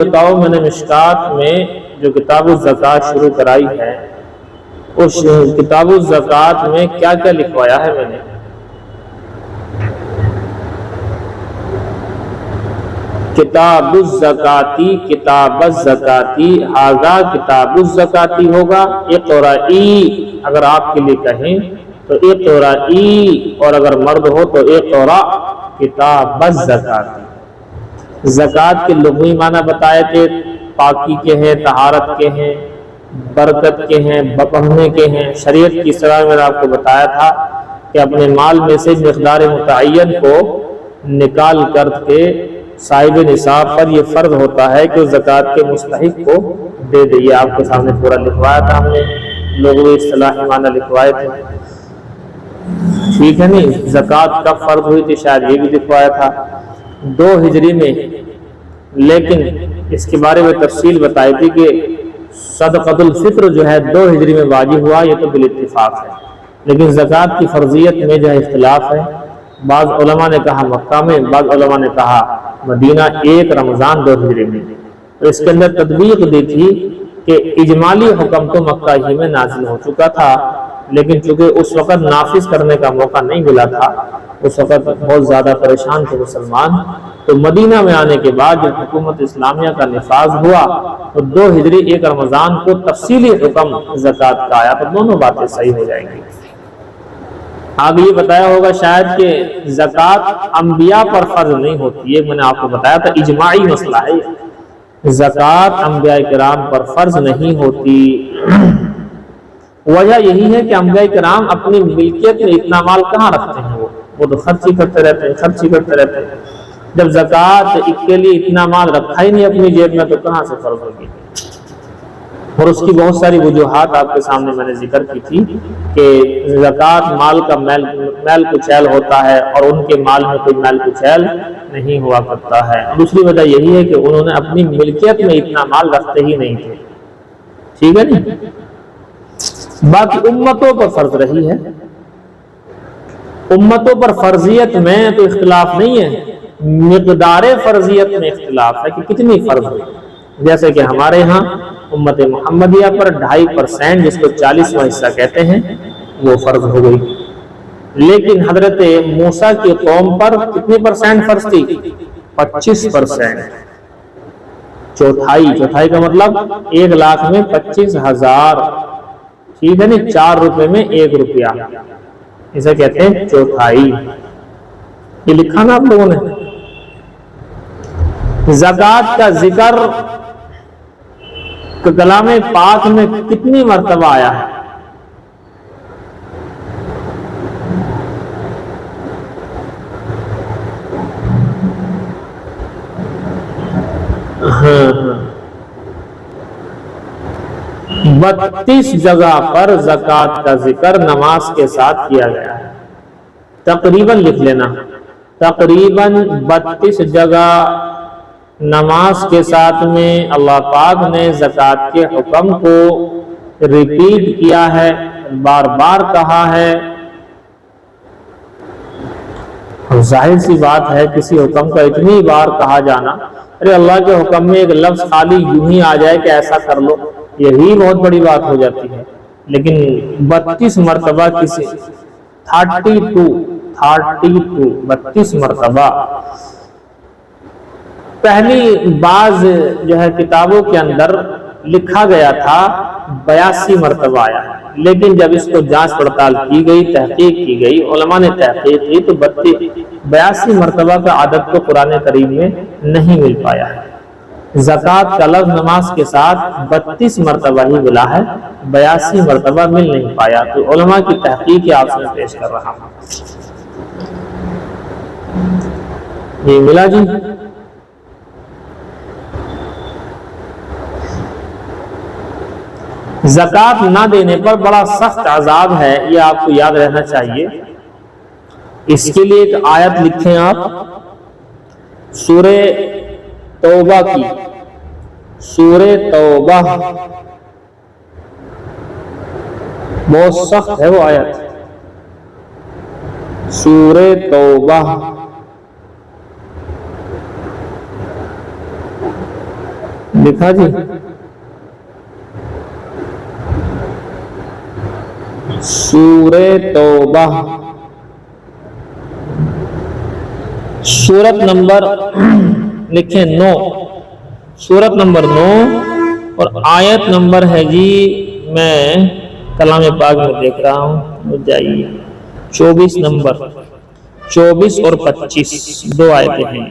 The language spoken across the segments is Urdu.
بتاؤ میں نے مشکات میں جو کتاب الزکوٰۃ شروع کرائی ہے اس کتاب الزکوٰۃ میں کیا کیا لکھوایا ہے میں نے؟ کتاب الزکاتی، کتاب الزکاتی، ھذا کتاب الزکاتی ہوگا۔ اقرئی اگر آپ کے لیے کہیں تو اقرئی، اور اگر مرد ہو تو اقرأ کتاب الزکاتی۔ زکوٰۃ کے لغوی معنی بتائے تھے، پاکی کے ہیں، طہارت کے ہیں، برکت کے ہیں، بڑھنے کے ہیں۔ شریعت کی اصطلاح میں نے آپ کو بتایا تھا کہ اپنے مال میں سے مقدار متعین کو نکال کر کے صاحب نصاب پر یہ فرض ہوتا ہے کہ زکوٰۃ کے مستحق کو دے دے۔ یہ آپ کے سامنے پورا لکھوایا تھا ہم نے، لغوی اصطلاحی معنی لکھوائے تھے، ٹھیک ہے نہیں؟ زکوٰۃ کب فرض ہوئی تھی شاید یہ بھی لکھوایا تھا، 2 ہجری میں، لیکن اس کے بارے میں تفصیل بتائی تھی کہ صدقۃ الفطر جو ہے 2 ہجری میں واجب ہوا، یہ تو بالاتفاق ہے، لیکن زکوٰۃ کی فرضیت میں جو ہے اختلاف ہے۔ بعض علماء نے کہا مکہ میں، بعض علماء نے کہا مدینہ، 1 رمضان 2 ہجری میں۔ تو اس کے اندر تطبیق دی تھی کہ اجمالی حکم تو مکہ ہی میں نازل ہو چکا تھا، لیکن چونکہ اس وقت نافذ کرنے کا موقع نہیں ملا تھا، اس وقت بہت زیادہ پریشان تھے مسلمان، تو مدینہ میں آنے کے بعد جب حکومت اسلامیہ کا نفاذ ہوا تو 2 ہجری 1 رمضان کو تفصیلی حکم زکوٰۃ کا آیا، تو دونوں باتیں صحیح ہو جائیں گی۔ آگے یہ بتایا ہوگا شاید کہ زکوٰۃ انبیاء پر فرض نہیں ہوتی ہے، میں نے آپ کو بتایا تھا اجماعی مسئلہ ہے، زکوٰۃ انبیاء کرام پر فرض نہیں ہوتی۔ وجہ یہی ہے کہ انبیاء کرام اپنی ملکیت میں اتنا مال کہاں رکھتے ہیں، وہ تو خرچی کرتے رہتے ہیں، خرچی کرتے رہتے ہیں۔ جب زکوٰۃ کے لیے اتنا مال رکھا ہی نہیں اپنی جیب میں تو کہاں سے فرض ہوگی؟ اور اس کی بہت ساری وجوہات آپ کے سامنے میں نے ذکر کی تھی کہ زکوٰۃ مال کا میل کچیل ہوتا ہے، اور ان کے مال میں کوئی میل کچیل نہیں ہوا کرتا ہے۔ دوسری وجہ یہی ہے کہ انہوں نے اپنی ملکیت میں اتنا مال رکھتے ہی نہیں تھے، ٹھیک ہے نہیں؟ باقی امتوں پر فرض رہی ہے، امتوں پر فرضیت میں تو اختلاف نہیں ہے، مقدار فرضیت میں اختلاف ہے کہ کتنی فرض ہوئی۔ جیسے کہ ہمارے ہاں امت محمدیہ پر 2.5% جس کو 40واں حصہ کہتے ہیں وہ فرض ہو گئی، لیکن حضرت موسیٰ کی قوم پر کتنی % فرض تھی؟ 25%، چوتھائی کا مطلب 1 لاکھ میں 25,000، ٹھیک ہے نہیں؟ 4 روپے میں 1 روپیہ، اسے کہتے ہیں چوتھائی۔ یہ لکھا نا آپ لوگوں نے؟ زکوٰۃ کا ذکر کلام پاک میں کتنی مرتبہ آیا ہے؟ ہاں 32 جگہ پر زکوٰۃ کا ذکر نماز کے ساتھ کیا گیا ہے، تقریباً لکھ لینا، تقریباً 32 جگہ نماز کے ساتھ میں اللہ پاک نے زکوٰۃ کے حکم کو ریپیٹ کیا ہے، بار بار کہا ہے۔ ظاہر سی بات ہے کسی حکم کا اتنی بار کہا جانا، ارے اللہ کے حکم میں ایک لفظ خالی یوں ہی آ جائے کہ ایسا کر لو، یہی بہت بڑی بات ہو جاتی ہے، لیکن 32 مرتبہ کسی 32 مرتبہ۔ پہلی بعض جو ہے کتابوں کے اندر لکھا گیا تھا 82 مرتبہ آیا ہے، لیکن جب اس کو جانچ پڑتال کی گئی، تحقیق کی گئی، علماء نے تحقیق کی تو 82 مرتبہ کا عدد تو قرآن کریم میں نہیں مل پایا ہے۔ زکوٰۃ کا لفظ نماز کے ساتھ 32 مرتبہ ہی ملا ہے، 82 مرتبہ مل نہیں پایا، تو علماء کی تحقیق آپ سے پیش کر رہا ہوں۔ یہ ملا جی؟ زکوٰۃ نہ دینے پر بڑا سخت عذاب ہے، یہ آپ کو یاد رہنا چاہیے۔ اس کے لیے ایک آیت لکھیں آپ، سورہ توبہ کی، سورہ توبہ، بہت سخت ہے وہ آیت، سورہ توبہ لکھا جی سورہ توبہ سورت نمبر لکھیں 9، سورت نمبر 9 اور آیت نمبر ہے جی، میں کلام پاک میں دیکھ رہا ہوں، جائیے 24 نمبر 24 اور 25 دو آیتیں ہیں،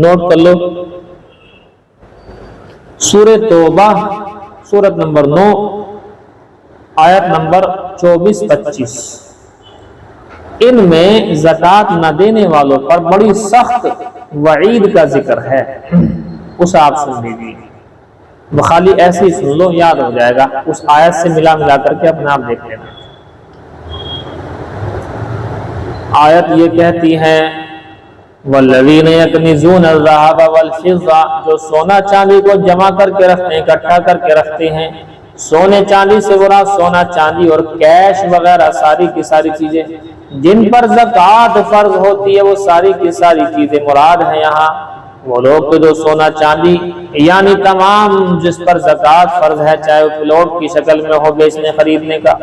نوٹ کر لو۔ سورہ توبہ سورت نمبر 9 آیت نمبر 24-25، ان میں زکوٰۃ نہ دینے والوں پر بڑی سخت وعید کا ذکر ہے، اس آپ سن لیجیے، خالی ایسے ہی سن لو، یاد ہو جائے گا، اس آیت سے ملا کر کے اپنے آپ دیکھ لینا۔ آیت یہ کہتی ہے والذین یکنزون الذھب والفضہ، جو سونا چاندی کو جمع کر کے رکھتے ہیں، اکٹھا کر کے رکھتے ہیں، سونے چاندی سے مراد سونا چاندی اور کیش وغیرہ ساری کی ساری چیزیں جن پر زکوٰۃ فرض ہوتی ہے، وہ ساری کی ساری چیزیں مراد ہیں یہاں۔ وہ لوگ جو سونا چاندی یعنی تمام جس پر زکوٰۃ فرض ہے، چاہے وہ پلاٹ کی شکل میں ہو بیچنے خریدنے کا،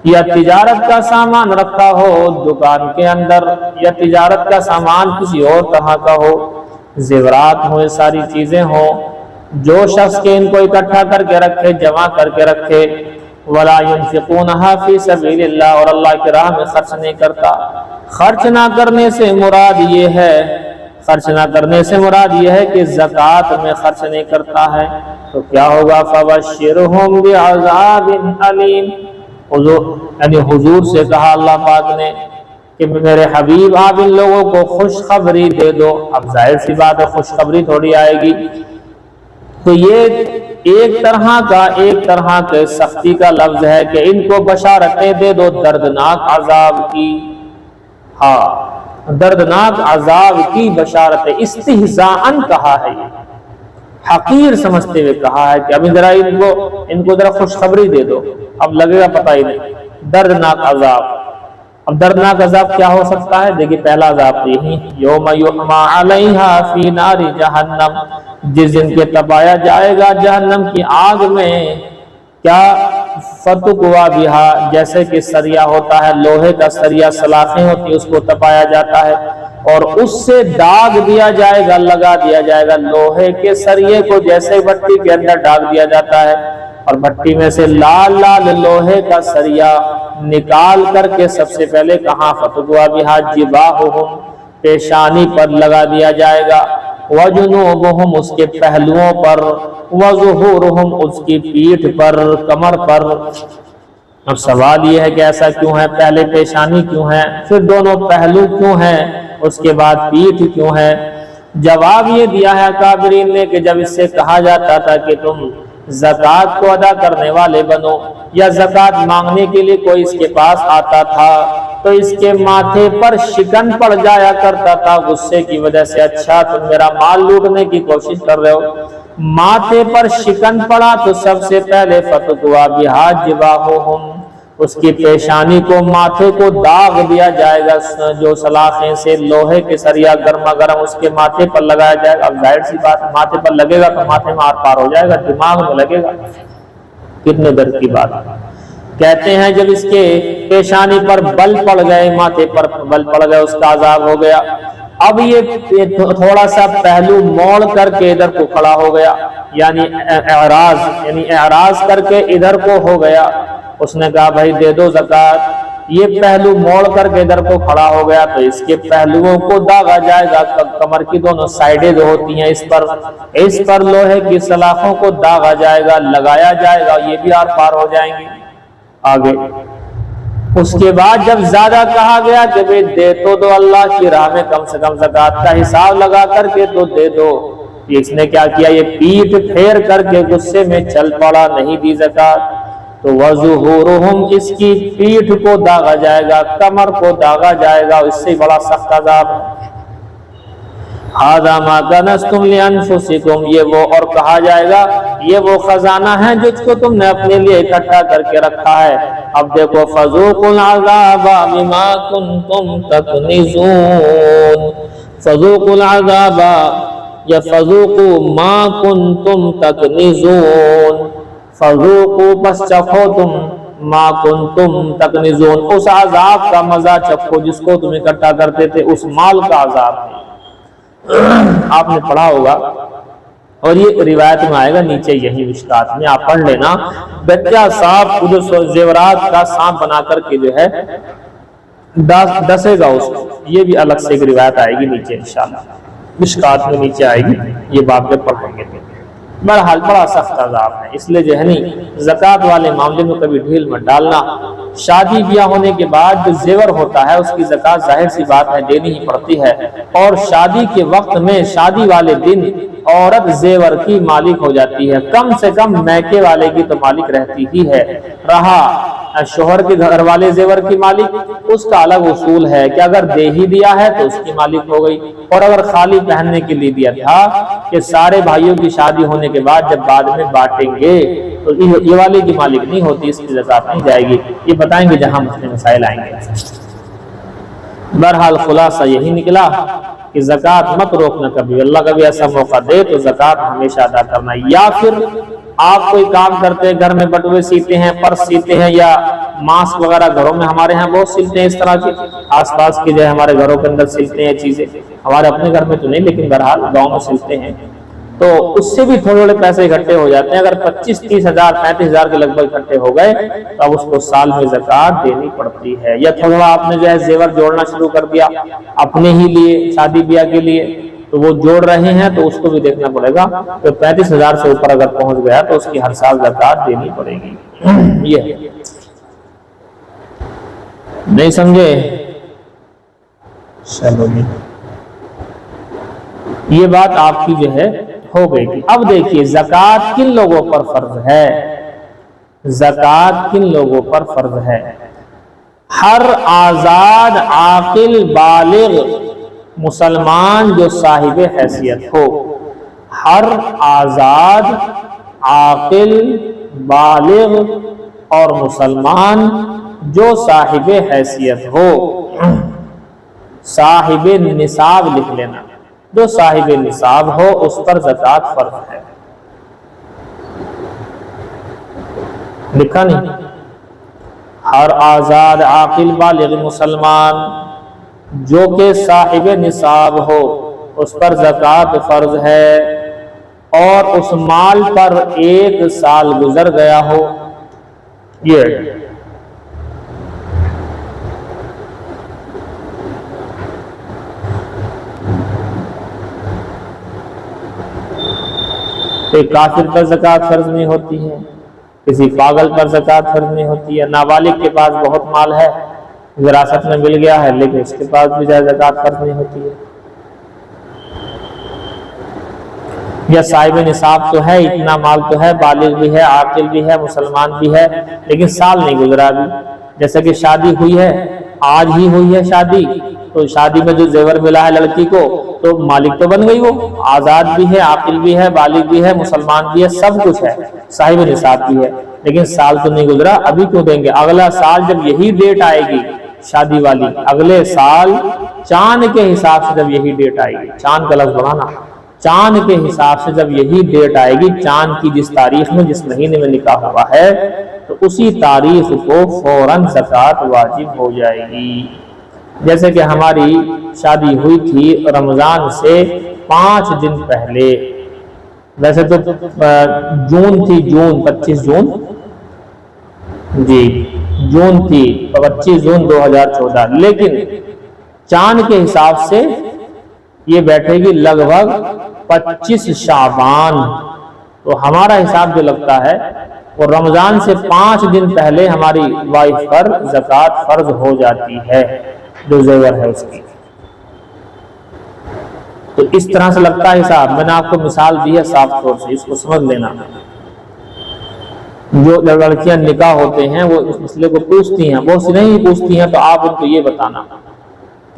یا تجارت کا سامان رکھا ہو دکان کے اندر، یا تجارت کا سامان کسی اور طرح کا ہو، زیورات ہوں، یہ ساری چیزیں ہوں، جو شخص کے ان کو اکٹھا کر کے رکھے، جمع کر کے رکھے، وَلَا يُنْفِقُونَهَا فِي سَبِيلِ اللَّهِ، اور اللہ کی راہ میں خرچ نہیں کرتا۔ خرچ نہ کرنے سے مراد یہ ہے، خرچ نہ کرنے سے مراد یہ ہے کہ زکوٰۃ میں خرچ نہیں کرتا ہے، تو کیا ہوگا؟ فَبَشِّرْهُمْ بِعَذَابٍ أَلِيمٍ، یعنی حضور سے کہا اللہ پاک نے کہ میرے حبیب آپ ان لوگوں کو خوشخبری دے دو۔ اب ظاہر سی بات ہے خوشخبری تھوڑی آئے گی، تو یہ ایک طرح کے سختی کا لفظ ہے کہ ان کو بشارتیں دے دو دردناک عذاب کی، ہاں دردناک عذاب کی بشارتیں، استہزاءً کہا ہے، یہ حقیر سمجھتے ہوئے کہا ہے کہ ابھی ذرا ان کو ذرا خوشخبری دے دو، اب لگے گا پتہ ہی نہیں، دردناک عذاب۔ اب دردناک عذاب کیا ہو سکتا ہے؟ دیکھیے پہلا عذاب یہی یوم یحمیٰ علیہا فی نار جہنم، جس دن کے تپایا جائے گا جہنم کی آگ میں، کیا فتقوا بہا، جیسے کہ سریا ہوتا ہے، لوہے کا سریا، سلاخیں ہوتی اس کو تپایا جاتا ہے اور اس سے داغ دیا جائے گا، لگا دیا جائے گا لوہے کے سریے کو، جیسے بھٹی کے اندر ڈال دیا جاتا ہے، اور بھٹی میں سے لال لال لوہے کا سریا نکال کر کے سب سے پہلے کہاں فتقوا بہا جباہہم، پیشانی پر لگا دیا جائے گا، وجنوبہم اس کے پہلوؤں پر، وظہورہم اس کی پیٹھ پر، کمر پر۔ اب سوال یہ ہے کہ ایسا کیوں ہے؟ پہلے پیشانی کیوں ہے، پھر دونوں پہلو کیوں ہیں، اس کے بعد پیٹھ کیوں ہے؟ جواب یہ دیا ہے کافرین نے کہ جب اس سے کہا جاتا تھا کہ تم زکوٰۃ کو ادا کرنے والے بنو، یا زکوٰۃ مانگنے کے لیے کوئی اس کے پاس آتا تھا تو اس کے ماتھے پر شکن پڑ جایا کرتا تھا غصے کی وجہ سے، اچھا تم میرا مال لوٹنے کی کوشش کر رہے ہو، ماتھے پر شکن پڑا تو سب سے پہلے فتقوا بہا جباہہم، اس کی پیشانی کو، ماتھے کو داغ دیا جائے گا، جو سلاخیں سے لوہے کے سریا گرما گرم اس کے ماتھے پر لگایا جائے گا۔ اب ظاہر سی بات ماتھے پر لگے گا تو ماتھے میں آر پار ہو جائے گا، دماغ میں لگے گا، کتنے درد کی بات۔ کہتے ہیں جب اس کے پیشانی پر بل پڑ گئے، ماتھے پر بل پڑ گئے، اس کا عذاب ہو گیا۔ اب یہ تھوڑا سا پہلو موڑ کر کے ادھر کو کھڑا ہو گیا، یعنی اعراض کر کے ادھر کو ہو گیا، اس نے کہا بھائی دے دو زکوٰۃ، یہ پہلو موڑ کر کے ادھر کو کھڑا ہو گیا تو اس کے پہلوؤں کو داغا جائے گا، کمر کی دونوں سائڈیں جو ہوتی ہیں اس پر لوہے کی سلاخوں کو داغا جائے گا، لگایا جائے گا، یہ بھی آر پار ہو جائیں گے۔ آگے اس کے بعد جب زیادہ کہا گیا کہ بھئی دے تو دو اللہ کی راہ میں، کم سے کم زکوٰۃ کا حساب لگا کر کے تو دے دو، اس نے کیا کیا؟ یہ پیٹ پھیر کر کے غصے میں چل پڑا، نہیں دی زکوٰۃ، تو وظہورہم اس کی پیٹھ کو داغا جائے گا، کمر کو داغا جائے گا، اس سے بڑا سخت عذاب ہے۔ ھذا ما کنزتم لانفسکم، یہ وہ، اور کہا جائے گا یہ وہ خزانہ ہے جس کو تم نے اپنے لیے اکٹھا کر کے رکھا ہے، اب دیکھو فذوقوا العذاب بما کنتم تکنزون، فذوقوا العذاب یا فذوقوا ما کنتم تکنزون، فذوقوا بس چکھو تم، ما کنتم تکنزون اس عذاب کا مزہ چکھو جس کو تم اکٹھا کرتے تھے، اس مال کا عذاب ہے۔ آپ نے پڑھا ہوگا اور یہ روایت میں آئے گا نیچے یہی مشکات میں، آپ پڑھ لینا، بچہ سانپ جو زیورات کا سانپ بنا کر کے جو ہے ڈسے گا اس کو، یہ بھی الگ سے ایک روایت آئے گی نیچے انشاءاللہ، مشکات میں نیچے آئے گی، یہ بات میں پڑھیں گے۔ بہرحال بڑا سخت عذاب ہے، اس لیے جو ہے نہیں زکوٰۃ والے معاملے میں کبھی ڈھیل مت ڈالنا۔ شادی بیاہ ہونے کے بعد جو زیور ہوتا ہے اس کی زکوٰۃ ظاہر سی بات ہے دینی ہی پڑتی ہے، اور شادی کے وقت میں شادی والے دن عورت زیور کی مالک ہو جاتی ہے، کم سے کم میکے والے کی تو مالک رہتی ہی ہے۔ رہا شوہر کے گھر والے زیور کی مالک، اس کا الگ اصول ہے کہ اگر دے ہی دیا ہے تو اس کی مالک ہو گئی، اور اگر خالی پہننے کے لیے دیا تھا کہ سارے بھائیوں کی شادی ہونے کے بعد جب بعد میں بانٹیں گے تو یہ والے کی مالک نہیں ہوتی، اس کی زکوٰۃ نہیں جائے گی، یہ بتائیں گے جہاں مسئلے مسائل آئیں گے۔ بہرحال خلاصہ یہی نکلا کہ زکوٰۃ مت روکنا کبھی، اللہ کبھی ایسا موقع دے تو زکوٰۃ ہمیشہ ادا کرنا، یا پھر آپ کوئی کام کرتے ہیں گھر میں بٹوے سیتے ہیں، پرس سیتے ہیں، یا ماسک وغیرہ گھروں میں ہمارے ہاں بہت سلتے ہیں اس طرح کے، آس پاس کے جو ہے ہمارے گھروں کے اندر سلتے ہیں چیزیں، ہمارے اپنے گھر میں تو نہیں لیکن بہرحال گاؤں میں سلتے ہیں، تو اس سے بھی تھوڑے تھوڑے پیسے اکٹھے ہو جاتے ہیں۔ اگر 25-30 ہزار 35 ہزار کے لگ بھگ اکٹھے ہو گئے تو اب اس کو سال میں زکوٰۃ دینی پڑتی ہے۔ یا تھوڑا آپ نے جو ہے زیور جوڑنا شروع کر دیا اپنے ہی لیے شادی بیاہ کے لیے، تو وہ جوڑ رہے ہیں تو اس کو بھی دیکھنا پڑے گا، تو 35 ہزار سے اوپر اگر پہنچ گیا تو اس کی ہر سال زکوٰۃ دینی پڑے گی۔ یہ نہیں سمجھے؟ چلو یہ بات آپ کی جو ہے ہو گئی تھی۔ اب دیکھیے زکوٰۃ کن لوگوں پر فرض ہے؟ زکوٰۃ کن لوگوں پر فرض ہے؟ ہر آزاد عاقل بالغ مسلمان جو صاحب حیثیت ہو، ہر آزاد عاقل بالغ اور مسلمان جو صاحب حیثیت ہو، صاحب نصاب لکھ لینا، جو صاحب نصاب ہو اس پر زکوٰۃ فرض ہے۔ لکھا نہیں؟ ہر آزاد عاقل بالغ مسلمان جو کہ صاحب نصاب ہو اس پر زکوٰۃ فرض ہے، اور اس مال پر 1 سال گزر گیا ہو۔ یہ ایک کافر پر زکوٰۃ فرض نہیں ہوتی ہے، کسی پاگل پر زکوٰۃ فرض نہیں ہوتی ہے، نابالغ کے پاس بہت مال ہے وراثت میں مل گیا ہے لیکن اس کے پاس بھی زکوٰۃ فرض نہیں ہوتی ہے، یا صاحب نصاب تو ہے، اتنا مال تو ہے، بالغ بھی ہے، عاقل بھی ہے، مسلمان بھی ہے، لیکن سال نہیں گزرا ابھی۔ جیسے کہ شادی ہوئی ہے، آج ہی ہوئی ہے شادی، تو شادی میں جو زیور ملا ہے لڑکی کو تو مالک تو بن گئی، وہ آزاد بھی ہے، عاقل بھی ہے، بالغ بھی ہے، مسلمان بھی ہے، سب کچھ ہے، صاحب نصاب بھی ہے، لیکن سال تو نہیں گزرا، ابھی کیوں دیں گے؟ اگلا سال جب یہی ڈیٹ آئے گی شادی والی، اگلے سال چاند کے حساب سے جب یہی ڈیٹ آئے گی، چاند کا لفظ بڑھانا، چاند کے حساب سے جب یہی ڈیٹ آئے گی، چاند کی جس تاریخ میں جس مہینے میں نکاح ہوا ہے تو اسی تاریخ کو فوراً زکوٰۃ واجب ہو جائے گی۔ جیسے کہ ہماری شادی ہوئی تھی رمضان سے 5 دن پہلے، ویسے تو جون تھی، جون 25 جون جی جون تھی 25 جون 2014، لیکن چاند کے حساب سے یہ بیٹھے گی لگ بھگ 25 شعبان، تو ہمارا حساب جو لگتا ہے وہ رمضان سے 5 دن پہلے ہماری وائف پر زکوٰۃ فرض ہو جاتی ہے جو زیور ہے اس کی۔ تو اس طرح سے لگتا ہے حساب، میں نے آپ کو مثال دی ہے صاف طور سے، اس کو سمجھ لینا۔ جو لڑکیاں نکاح ہوتے ہیں وہ اس مسئلے کو پوچھتی ہیں، بہت سی نہیں پوچھتی ہیں، تو آپ ان کو یہ بتانا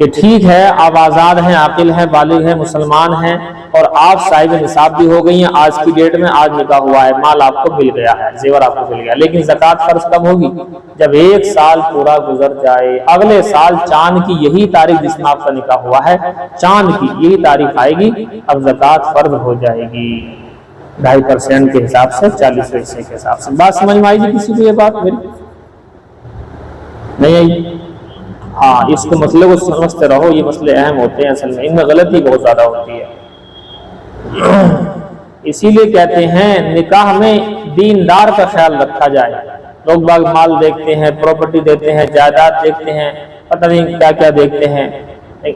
کہ ٹھیک ہے آپ آزاد ہیں، عاقل ہیں، بالغ ہیں، مسلمان ہیں اور آپ صاحب نصاب بھی ہو گئی ہیں آج کی ڈیٹ میں، آج نکاح ہوا ہے، مال آپ کو مل گیا ہے، زیور آپ کو مل گیا، لیکن زکوٰۃ فرض کب ہوگی؟ جب 1 سال پورا گزر جائے، اگلے سال چاند کی یہی تاریخ جس میں آپ کا نکاح ہوا ہے، چاند کی یہی تاریخ آئے گی، اب زکوٰۃ فرض ہو جائے گی 2.5% کے حساب سے، 40 حصے کے حساب سے۔ بات سمجھ میں آئی جی کسی کو یہ بات میری؟ نہیں آئی؟ ہاں، اس کو مسئلے کو سمجھتے رہو، یہ مسئلے اہم ہوتے ہیں، اصل میں ان میں غلطی بہت زیادہ ہوتی ہے۔ اسی لیے کہتے ہیں نکاح میں دیندار کا خیال رکھا جائے۔ لوگ باغ مال دیکھتے ہیں، پراپرٹی دیکھتے ہیں، جائیداد دیکھتے ہیں، پتہ نہیں کیا کیا دیکھتے ہیں،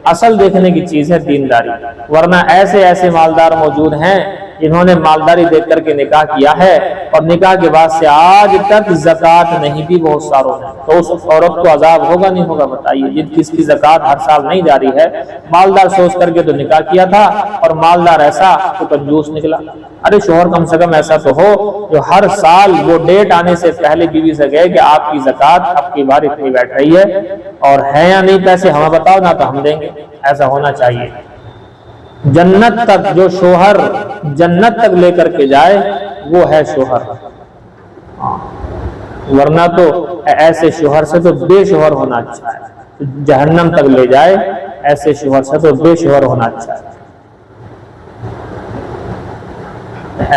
اصل دیکھنے کی چیز ہے دینداری، ورنہ ایسے مالدار موجود ہیں جنہوں نے مالداری دیکھ کر کے نکاح کیا ہے اور نکاح کے بعد سے آج تک زکوٰۃ نہیں دی بہت ساروں نے، تو اس عورت کو عذاب ہوگا نہیں ہوگا بتائیے؟ جس کی زکوٰۃ ہر سال نہیں جاری ہے، مالدار سوچ کر کے تو نکاح کیا تھا اور مالدار ایسا تو کنجوس نکلا۔ ارے شوہر کم سے کم ایسا تو ہو جو ہر سال وہ ڈیٹ آنے سے پہلے بیوی سے کہے کہ آپ کی زکوٰۃ اب کی بار اتنی بیٹھ رہی ہے اور ہے یا نہیں پیسے ہمیں بتاؤ، نہ تو ہم دیں گے۔ ایسا ہونا چاہیے۔ جنت تک جو شوہر جنت تک لے کر کے جائے وہ ہے شوہر، ورنہ تو ایسے شوہر سے تو بے شوہر ہونا اچھا ہے۔ جہنم تک لے جائے ایسے شوہر سے تو بے شوہر ہونا اچھا ہے۔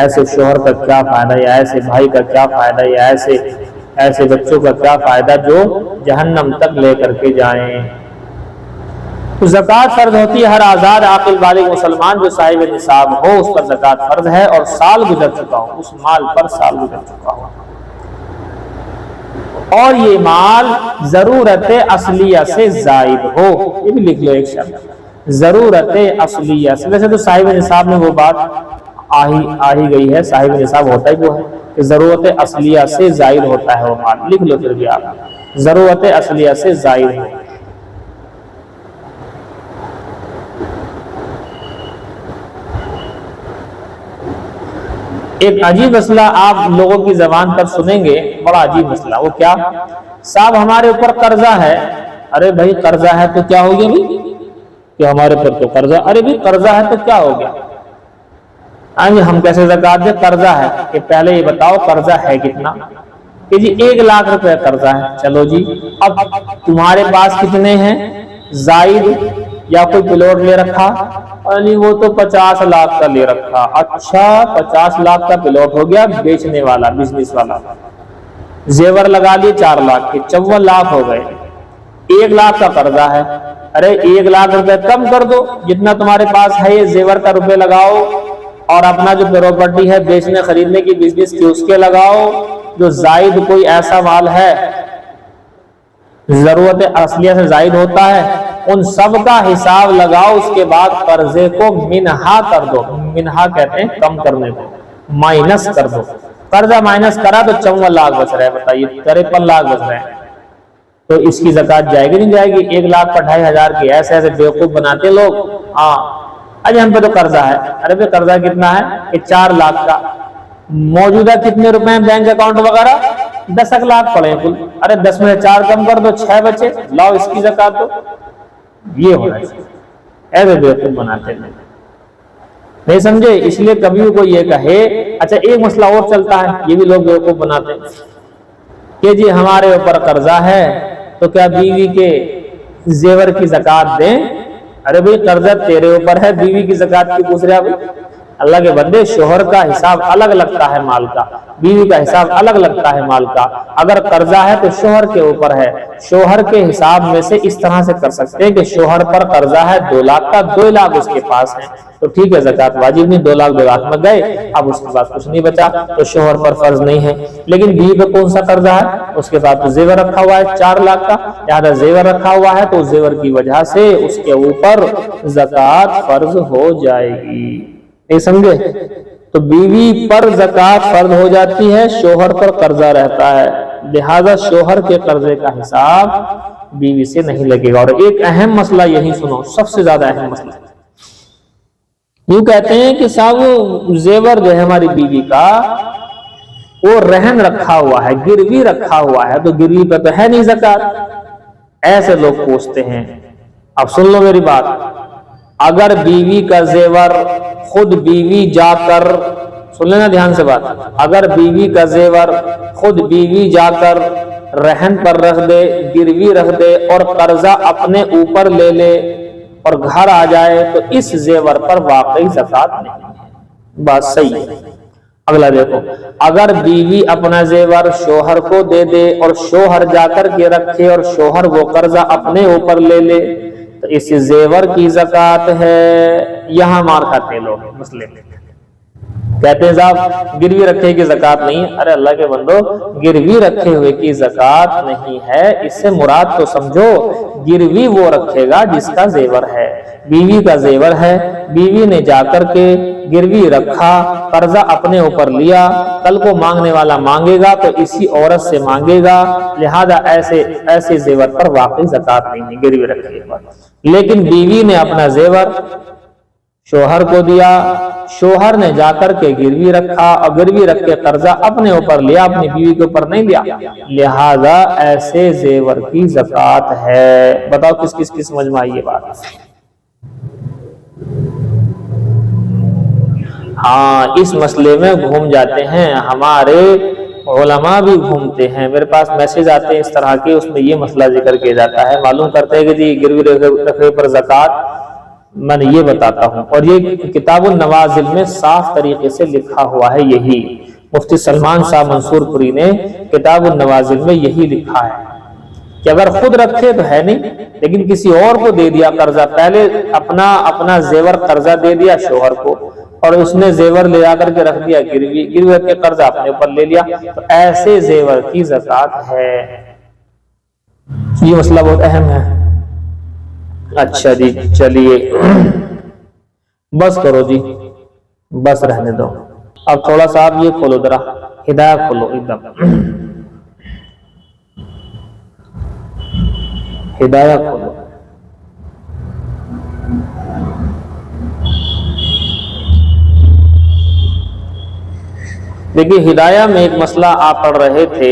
ایسے شوہر کا کیا فائدہ، یا ایسے بھائی کا کیا فائدہ، یا ایسے بچوں کا کیا فائدہ جو جہنم تک لے کر کے جائیں۔ زکوٰۃ فرض ہوتی ہے ہر آزاد عاقل بالغ مسلمان جو صاحب نصاب ہو، اس پر زکوٰۃ فرض ہے اور سال گزر چکا ہو، اس مال پر سال گزر چکا ہو، اور یہ مال ضرورت اصلیہ سے زائد ہو۔ یہ بھی لکھ لو ایک شرط، ضرورت اصلیہ سے۔ ویسے تو صاحب نصاب میں وہ بات آ ہی گئی ہے، صاحب نصاب ہوتا ہی وہ ہے کہ ضرورت اصلیہ سے زائد ہوتا ہے وہ مال۔ لکھ لو پھر بھی آپ، ضرورت اصلیہ سے زائد ہو۔ ایک عجیب مسئلہ آپ لوگوں کی زبان پر سنیں گے، بڑا عجیب مسئلہ، وہ کیا؟ صاحب ہمارے اوپر قرضہ ہے۔ ارے بھائی قرضہ ہے تو کیا ہو گیا بھی کہ ہمارے اوپر تو قرضہ؟ ارے بھائی قرضہ ہے تو کیا ہو گیا؟ ہم کیسے زکوٰۃ دیں؟ قرضہ ہے کہ پہلے یہ بتاؤ قرضہ ہے کتنا؟ کہ جی 1 لاکھ روپے قرضہ ہے۔ چلو جی، اب تمہارے پاس کتنے ہیں؟ زائد یا کوئی پلاٹ لے رکھا؟ ارے وہ تو 50 لاکھ کا لے رکھا۔ اچھا 50 لاکھ کا پلاٹ ہو گیا، بیچنے والا بزنس والا زیور لگا لیے 4 لاکھ کے، 54 لاکھ ہو گئے۔ 1 لاکھ کا قرضہ ہے۔ ارے 1 لاکھ روپے کم کر دو، جتنا تمہارے پاس ہے یہ زیور کا روپے لگاؤ اور اپنا جو پراپرٹی ہے بیچنے خریدنے کی بزنس کی اس کے لگاؤ۔ جو زائد کوئی ایسا مال ہے ضرورت اصلیہ سے زائد ہوتا ہے ان سب کا حساب لگاؤ، اس کے بعد قرضے کو منہا کر دو۔ منہا کہتے ہیں کم کرنے کو، مائنس کر دو۔ قرضہ مائنس کرا تو 54 لاکھ بچ رہے، بتائیے 53 لاکھ بچ رہے ہیں، تو اس کی زکوٰۃ جائے گی نہیں جائے گی؟ 1 لاکھ پر 2,500 کی ایسے بیوقوف بناتے لوگ۔ ہاں اجی ہم پہ تو قرضہ ہے۔ ارے بھائی قرضہ کتنا ہے؟ کہ 4 لاکھ کا۔ موجودہ کتنے روپے ہیں بینک اکاؤنٹ وغیرہ؟ 10 لاکھ پڑے کل۔ ارے 10 میں 4 کم کر دو، 6 بچے، لاؤ اس کی زکوٰۃ دو۔ یہ ہونا چاہیے، ایسے بیوقوف بناتے نہیں سمجھے؟ اس لیے کبھی کوئی یہ کہے، اچھا ایک مسئلہ اور چلتا ہے، یہ بھی لوگ بیوقوف بناتے ہیں کہ جی ہمارے اوپر قرضہ ہے تو کیا بیوی کے زیور کی زکوٰۃ دیں؟ ارے بھائی قرضہ تیرے اوپر ہے، بیوی کی زکوٰۃ کی پوچھ رہے ہیں؟ اللہ کے بندے، شوہر کا حساب الگ لگتا ہے مال کا، بیوی کا حساب الگ لگتا ہے مال کا۔ اگر قرضہ ہے تو شوہر کے اوپر ہے، شوہر کے حساب میں سے اس طرح سے کر سکتے ہیں کہ شوہر پر قرضہ ہے 2 لاکھ کا، 2 لاکھ اس کے پاس ہے تو ٹھیک ہے زکوٰۃ واجب نہیں، 2 لاکھ 2 لاکھ میں گئے، اب اس کے پاس کچھ نہیں بچا تو شوہر پر فرض نہیں ہے۔ لیکن بیوی پہ کون سا قرضہ ہے؟ اس کے پاس تو زیور رکھا ہوا ہے 4 لاکھ کا، لہٰذا زیور رکھا ہوا ہے تو زیور کی وجہ سے اس کے اوپر زکوٰۃ فرض ہو جائے گی۔ نہیں سمجھے؟ تو بیوی پر زکوٰۃ فرض ہو جاتی ہے، شوہر پر قرضہ رہتا ہے، لہذا شوہر کے قرضے کا حساب بیوی سے نہیں لگے گا۔ اور ایک اہم مسئلہ یہی سنو، سب سے زیادہ اہم مسئلہ، یوں کہتے ہیں کہ صاحب زیور جو ہے ہماری بیوی کا وہ رہن رکھا ہوا ہے، گروی رکھا ہوا ہے، تو گروی پہ تو ہے نہیں زکوٰۃ۔ ایسے لوگ پوچھتے ہیں، اب سن لو میری بات، اگر بیوی کا زیور خود بیوی جا کر، سن لینا دھیان سے بات، اگر بیوی کا زیور خود بیوی جا کر رہن پر رکھ دے، گروی رکھ دے اور قرضہ اپنے اوپر لے لے اور گھر آ جائے تو اس زیور پر واقعی زکوٰۃ نہیں ہے۔ بات صحیح ہے۔ اگلا دیکھو، اگر بیوی اپنا زیور شوہر کو دے دے اور شوہر جا کر کے رکھے اور شوہر وہ قرضہ اپنے اوپر لے لے تو اس زیور کی زکوٰۃ ہے۔ یہاں مار کھاتے لوگ مسئلے میں، کہتے ہیں صاحب گروی رکھے کی زکوٰۃ نہیں ہے۔ ارے اللہ کے بندو، گروی رکھے ہوئے کی زکوٰۃ نہیں ہے، اس سے مراد تو سمجھو گروی وہ رکھے گا جس کا زیور ہے۔ بیوی کا زیور ہے، بیوی نے جا کر کے گروی رکھا، قرضہ اپنے اوپر لیا، کل کو مانگنے والا مانگے گا تو اسی عورت سے مانگے گا، لہذا ایسے زیور پر واقعی زکوٰۃ نہیں ہے گروی رکھے پر۔ لیکن بیوی نے اپنا زیور شوہر کو دیا، شوہر نے جا کر کے گروی رکھا اور گروی رکھ کے قرضہ اپنے اوپر لیا، اپنی بیوی کے اوپر نہیں لیا، لہذا ایسے زیور کی زکوٰۃ ہے۔ بتاؤ کس کس کی سمجھ میں آئی یہ بات؟ ہاں، اس مسئلے میں گھوم جاتے ہیں، ہمارے علماء بھی گھومتے ہیں، میرے پاس میسج آتے ہیں اس طرح کے، اس میں یہ مسئلہ ذکر کیا جاتا ہے، معلوم کرتے ہیں کہ جی گروی رکھے پر زکوٰۃ، میں نے یہ بتاتا ہوں، اور یہ کتاب النوازل میں صاف طریقے سے لکھا ہوا ہے، یہی مفتی سلمان صاحب منصور پوری نے کتاب النوازل میں یہی لکھا ہے کہ اگر خود رکھے تو ہے نہیں، لیکن کسی اور کو دے دیا قرضہ، پہلے اپنا زیور قرضہ دے دیا شوہر کو اور اس نے زیور لے جا کر کے رکھ دیا گروی رکھ کے قرضہ اپنے اوپر لے لیا، تو ایسے زیور کی زکوٰۃ ہے۔ یہ مسئلہ بہت اہم ہے۔ اچھا جی، چلیے بس کرو جی، بس رہنے دو۔ اب تھوڑا سا آپ یہ کھولو ذرا، ہدایت کھولو ایک دم، ہدایت کھولو۔ دیکھیے ہدایہ میں ایک مسئلہ آپ پڑھ رہے تھے،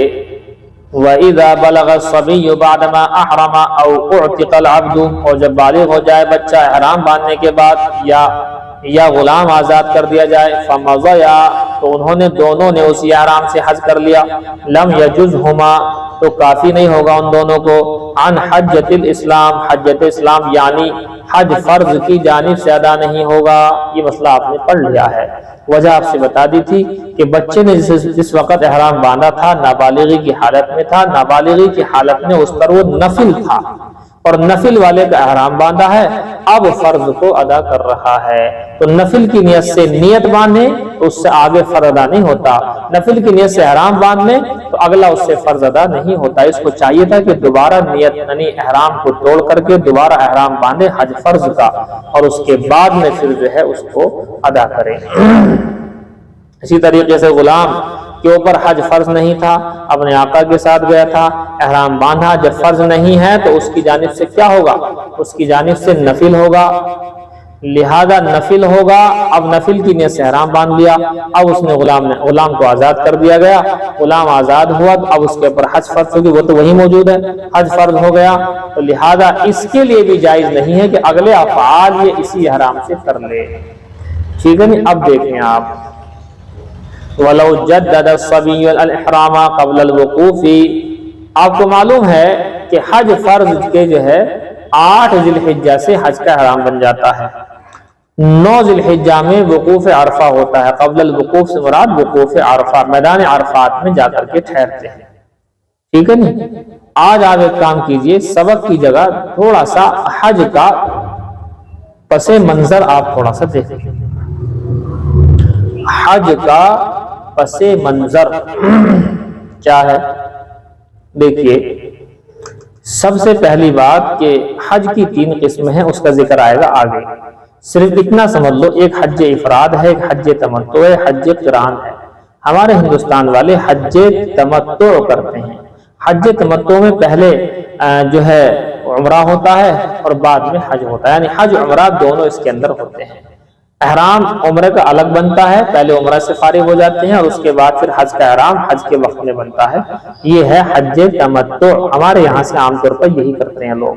وَإِذَا بَلَغَ الصَّبِيُّ بَعْدَمَا أَحْرَمَ أَوْ أُعْتِقَ الْعَبْدُ، اور جب بالغ ہو جائے بچہ احرام باندھنے کے بعد یا غلام آزاد کر دیا جائے، فَمَضَيَا، تو انہوں نے دونوں نے اسی احرام سے حج کر لیا، لَمْ يَجُزْهُمَا، تو کافی نہیں ہوگا ان دونوں کو، عن حجۃ الاسلام، حجۃ اسلام یعنی حج فرض کی جانب سے ادا نہیں ہوگا۔ یہ مسئلہ آپ نے پڑھ لیا ہے، وجہ آپ سے بتا دی تھی کہ بچے نے جس وقت احرام باندھا تھا نابالغی کی حالت میں تھا، نابالغی کی حالت میں اس پر وہ نفل تھا اور نفل والے کا احرام باندھا ہے، اب فرض کو ادا کر رہا ہے، تو نفل کی نیت سے نیت باندھے تو اس سے آگے فرض ادا نہیں ہوتا، نفل کی نیت سے احرام باندھنے تو اگلا اس سے فرض ادا نہیں ہوتا۔ اس کو چاہیے تھا کہ دوبارہ نیت یعنی احرام کو توڑ کر کے دوبارہ احرام باندھے حج فرض کا، اور اس کے بعد میں پھر جو ہے اس کو ادا کرے۔ اسی طریقے سے غلام کے اوپر حج فرض نہیں تھا، اپنے آقا کے ساتھ گیا تھا، احرام باندھا، جب فرض نہیں ہے تو اس کی جانب سے کیا ہوگا؟ اس کی جانب سے نفل ہوگا، لہذا نفل ہوگا۔ اب نفل کی نیت سے احرام باندھ لیا، اب اس نے غلام کو آزاد کر دیا گیا، غلام آزاد ہوا، اب اس کے اوپر حج فرض ہوگی، وہ تو وہی موجود ہے، حج فرض ہو گیا، تو لہذا اس کے لیے بھی جائز نہیں ہے کہ اگلے افعال یہ اسی احرام سے کر لے۔ ٹھیک ہے نہیں؟ اب دیکھیں آپ، وَلَوْ جَدَّدَ الصَّبِيُّ الْإِحْرَامَ قَبْلَ الْوُقُوفِ، آپ کو معلوم ہے کہ حج فرض کے جو ہے 8 ذی الحجہ سے حج کا احرام بن جاتا ہے، 9 ذی الحجہ میں وقوف عرفہ ہوتا ہے، قبل الوقوف سے مراد وقوف عرفہ، میدان عرفات میں جا کر کے ٹھہرتے ہیں۔ ٹھیک ہے نہیں؟ آج آپ ایک کام کیجئے، سبق کی جگہ تھوڑا سا حج کا پس منظر آپ تھوڑا سا دیکھیں، حج کا پس منظر کیا ہے؟ دیکھیے، سب سے پہلی بات کہ حج کی 3 قسمیں ہیں، اس کا ذکر آئے گا آگے، صرف اتنا سمجھ لو، ایک حج افراد ہے، ایک حج تمتع ہے، حج قران ہے۔ ہمارے ہندوستان والے حج تمتع کرتے ہیں، حج تمتع میں پہلے جو ہے عمرہ ہوتا ہے اور بعد میں حج ہوتا ہے، یعنی حج عمرہ دونوں اس کے اندر ہوتے ہیں۔ احرام عمرہ کا الگ بنتا ہے، پہلے عمرہ سے فارغ ہو جاتے ہیں اور اس کے بعد پھر حج کا احرام حج کے وقت میں بنتا ہے، یہ ہے حج تمتع۔ ہمارے یہاں سے عام طور پر یہی کرتے ہیں لوگ،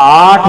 8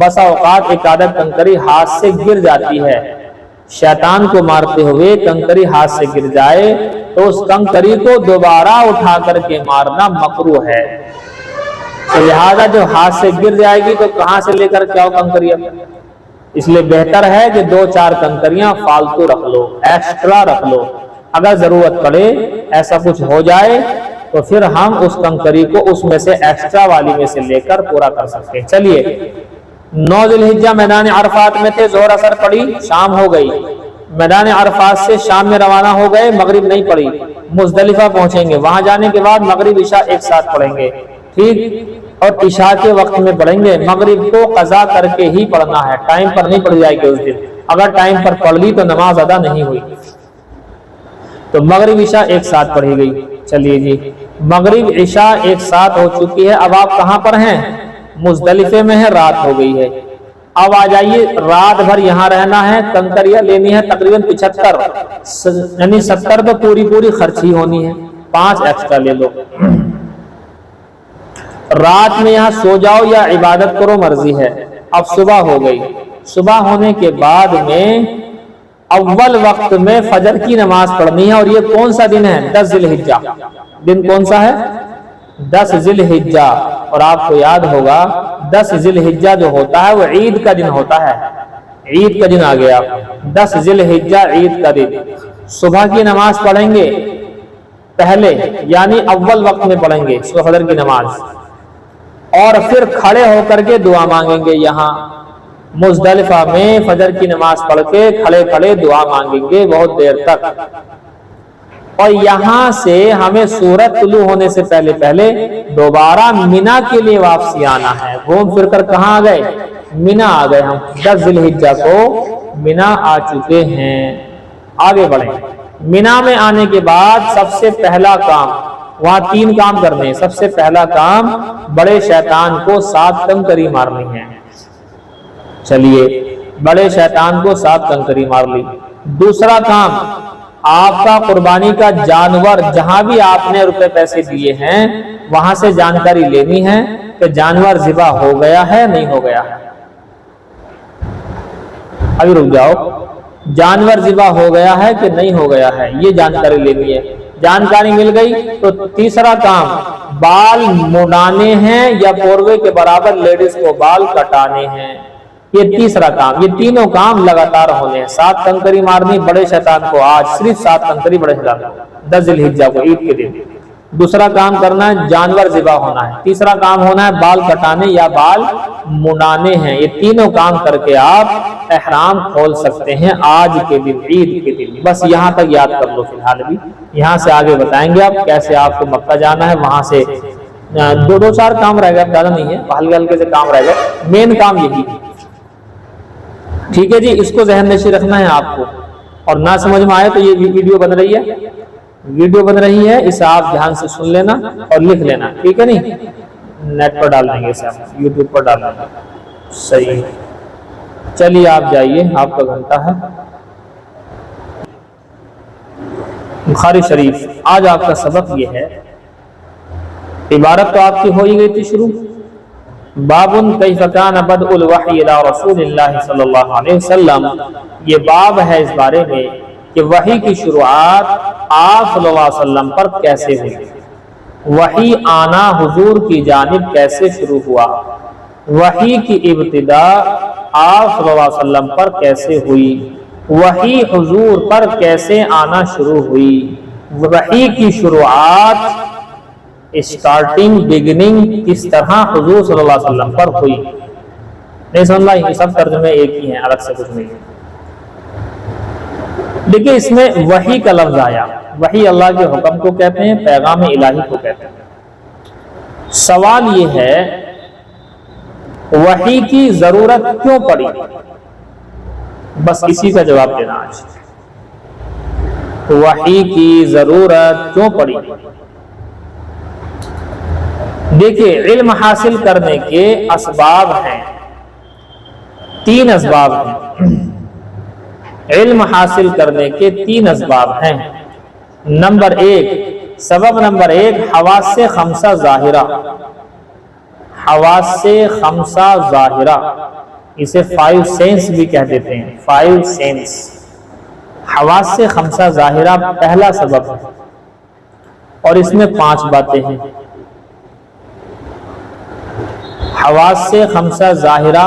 بسا اوقات ایک عادت کنکری ہاتھ سے گر جاتی ہے، شیطان کو مارتے ہوئے کنکری ہاتھ سے گر جائے تو اس کنکری کو دوبارہ اٹھا کر کے مارنا مکروہ ہے۔ تو لہذا جو ہاتھ سے گر جائے گی تو کہاں سے لے کر کیا ہو کنکریاں، اس لیے بہتر ہے کہ 2-4 کنکریاں فالتو رکھ لو، ایکسٹرا رکھ لو، اگر ضرورت پڑے ایسا کچھ ہو جائے تو پھر ہم اس کنکری کو اس میں سے ایکسٹرا والی میں سے لے کر پورا کر سکتے ہیں۔ چلیے 9 ذی الحجہ میدان عرفات میں تھے، ظہر اثر پڑی، شام ہو گئی، میدان عرفات سے شام میں روانہ ہو گئے، مغرب نہیں پڑی، مزدلفہ پہنچیں گے، وہاں جانے کے بعد مغرب عشاء ایک ساتھ پڑھیں گے، ٹھیک، اور عشاء کے وقت میں پڑھیں گے۔ مغرب کو قضا کر کے ہی پڑھنا ہے، ٹائم پر نہیں پڑھ جائے گی اس دن، اگر ٹائم پر پڑھ لی تو نماز ادا نہیں ہوئی، تو مغرب عشاء ایک ساتھ پڑھی گئی۔ چلیے جی مغرب عشاء ایک ساتھ ہو چکی ہے، اب آپ کہاں پر ہیں؟ مزدلفے میں ہے، رات ہو گئی ہے، اب آ جائیے، رات بھر یہاں رہنا ہے، کنکریاں لینی ہے تقریباً 75، یعنی 70 تو پوری خرچی ہونی ہے، 5 ایکسٹرا لے لو۔ رات میں یہاں سو جاؤ یا عبادت کرو، مرضی ہے۔ اب صبح ہو گئی، صبح ہونے کے بعد میں اول وقت میں فجر کی نماز پڑھنی ہے، اور یہ کون سا دن ہے؟ 10 ذی الحجہ، دن کون سا ہے؟ 10 ذی الحجہ، اور آپ کو یاد ہوگا 10 ذی الحجہ جو ہوتا ہے وہ عید کا دن ہوتا ہے، عید کا دن آ گیا، 10 ذی الحجہ عید کا دن۔ صبح کی نماز پڑھیں گے پہلے، یعنی اول وقت میں پڑھیں گے صبح فجر کی نماز، اور پھر کھڑے ہو کر کے دعا مانگیں گے، یہاں مزدلفہ میں فجر کی نماز پڑھ کے کھڑے کھڑے دعا مانگیں گے بہت دیر تک، اور یہاں سے ہمیں سورج طلوع ہونے سے پہلے دوبارہ مینا کے لیے واپسی آنا ہے۔ گھوم پھر کر کہاں آ گئے؟ مینا آ گئے، ہم 10 ذی الحجہ کو مینا آ چکے ہیں۔ آگے بڑھیں، مینا میں آنے کے بعد سب سے پہلا کام، وہاں 3 کام کرنے ہیں۔ سب سے پہلا کام بڑے شیطان کو 7 کنکری مارنی ہے۔ چلیے بڑے شیطان کو 7 کنکری مار لی۔ دوسرا کام، آپ کا قربانی کا جانور جہاں بھی آپ نے روپے پیسے دیے ہیں وہاں سے جانکاری لینی ہے کہ جانور ذبح ہو گیا ہے نہیں ہو گیا ہے۔ ابھی رک جاؤ، جانور ذبح ہو گیا ہے کہ نہیں ہو گیا ہے، یہ جانکاری لینی ہے۔ جانکاری مل گئی تو تیسرا کام، بال منڈانے ہیں یا پوروے کے برابر لیڈیز کو بال کٹانے ہیں، یہ تیسرا کام۔ یہ تینوں کام لگاتار ہونے ہیں۔ 7 کنکری مارنی بڑے شیطان کو، آج صرف 7 کنکری بڑے شیطان کو، 10 ذی الحجہ کو، عید کے دن۔ دوسرا کام کرنا ہے جانور ذبح ہونا ہے۔ تیسرا کام ہونا ہے بال کٹانے یا بال منڈانے ہیں۔ یہ تینوں کام کر کے آپ احرام کھول سکتے ہیں آج کے دن، عید کے دن۔ بس یہاں تک یاد کر لو فی الحال، بھی یہاں سے آگے بتائیں گے آپ کیسے آپ کو مکہ جانا ہے، وہاں سے 2-4 کام رہ گئے، زیادہ نہیں ہے، ہلکے ہلکے سے کام رہ گئے، مین کام یہی ہے۔ ٹھیک ہے جی، اس کو ذہن نشین رکھنا ہے آپ کو، اور نہ سمجھ میں آئے تو یہ ویڈیو بن رہی ہے، اسے آپ دھیان سے سن لینا اور لکھ لینا، ٹھیک ہے؟ نہیں نیٹ پر ڈال دیں گے، اسے آپ یوٹیوب پر ڈال دیں گے، صحیح۔ چلیے آپ جائیے، آپ کا گھنٹہ ہے۔ بخاری شریف، آج آپ کا سبق یہ ہے، عبارت تو آپ کی ہو ہی گئی تھی شروع، بابن کیف کان بدء الوحی الی رسول اللہ صلی اللہ علیہ وسلم، یہ باب ہے اس بارے میں کہ وحی کی شروعات آپ صلی اللہ علیہ وسلم پر کیسے ہوئی، وحی آنا حضور کی جانب کیسے شروع ہوا، وحی کی ابتدا آپ صلی اللہ علیہ وسلم پر کیسے ہوئی، وحی حضور پر کیسے آنا شروع ہوئی، وحی کی شروعات بگننگ کس طرح حضور صلی اللہ علیہ وسلم پر ہوئی۔ نہیں سمجھ لائی، یہ سب ترجمے ایک ہی ہیں، الگ سے کچھ نہیں ہے۔ دیکھیں اس میں وحی کا لفظ آیا، وحی اللہ کے حکم کو کہتے ہیں، پیغام الہی کو کہتے ہیں۔ سوال یہ ہے وحی کی ضرورت کیوں پڑی، بس اسی کا جواب دینا آج۔ وحی کی ضرورت کیوں پڑی؟ دیکھیے علم حاصل کرنے کے اسباب ہیں، 3 اسباب ہیں، علم حاصل کرنے کے 3 اسباب ہیں۔ نمبر 1، سبب نمبر 1، حواس 5 ظاہرہ، حواس 5 ظاہرہ، اسے 5 سینس بھی کہہ دیتے ہیں، 5 سینس۔ حواس سے خمسہ ظاہرہ پہلا سبب ہے اور اس میں 5 باتیں ہیں۔ حواس سے خمسہ ظاہرہ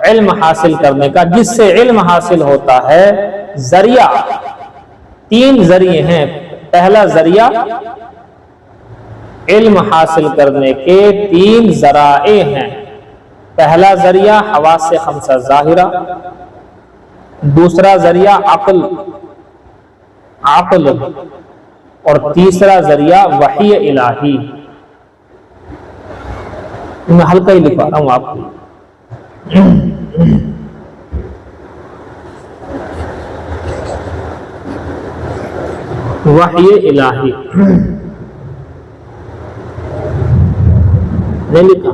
علم حاصل کرنے کا، جس سے علم حاصل ہوتا ہے، ذریعہ 3 ذریعے ہیں۔ پہلا ذریعہ علم حاصل کرنے کے 3 ذرائع ہیں۔ پہلا ذریعہ حواس سے خمسہ ظاہرہ، دوسرا ذریعہ عقل اور تیسرا ذریعہ وحی الہی۔ میں ہلکا ہی لکھا رہا ہوں آپ کو۔ وحی الہی نہیں لکھا؟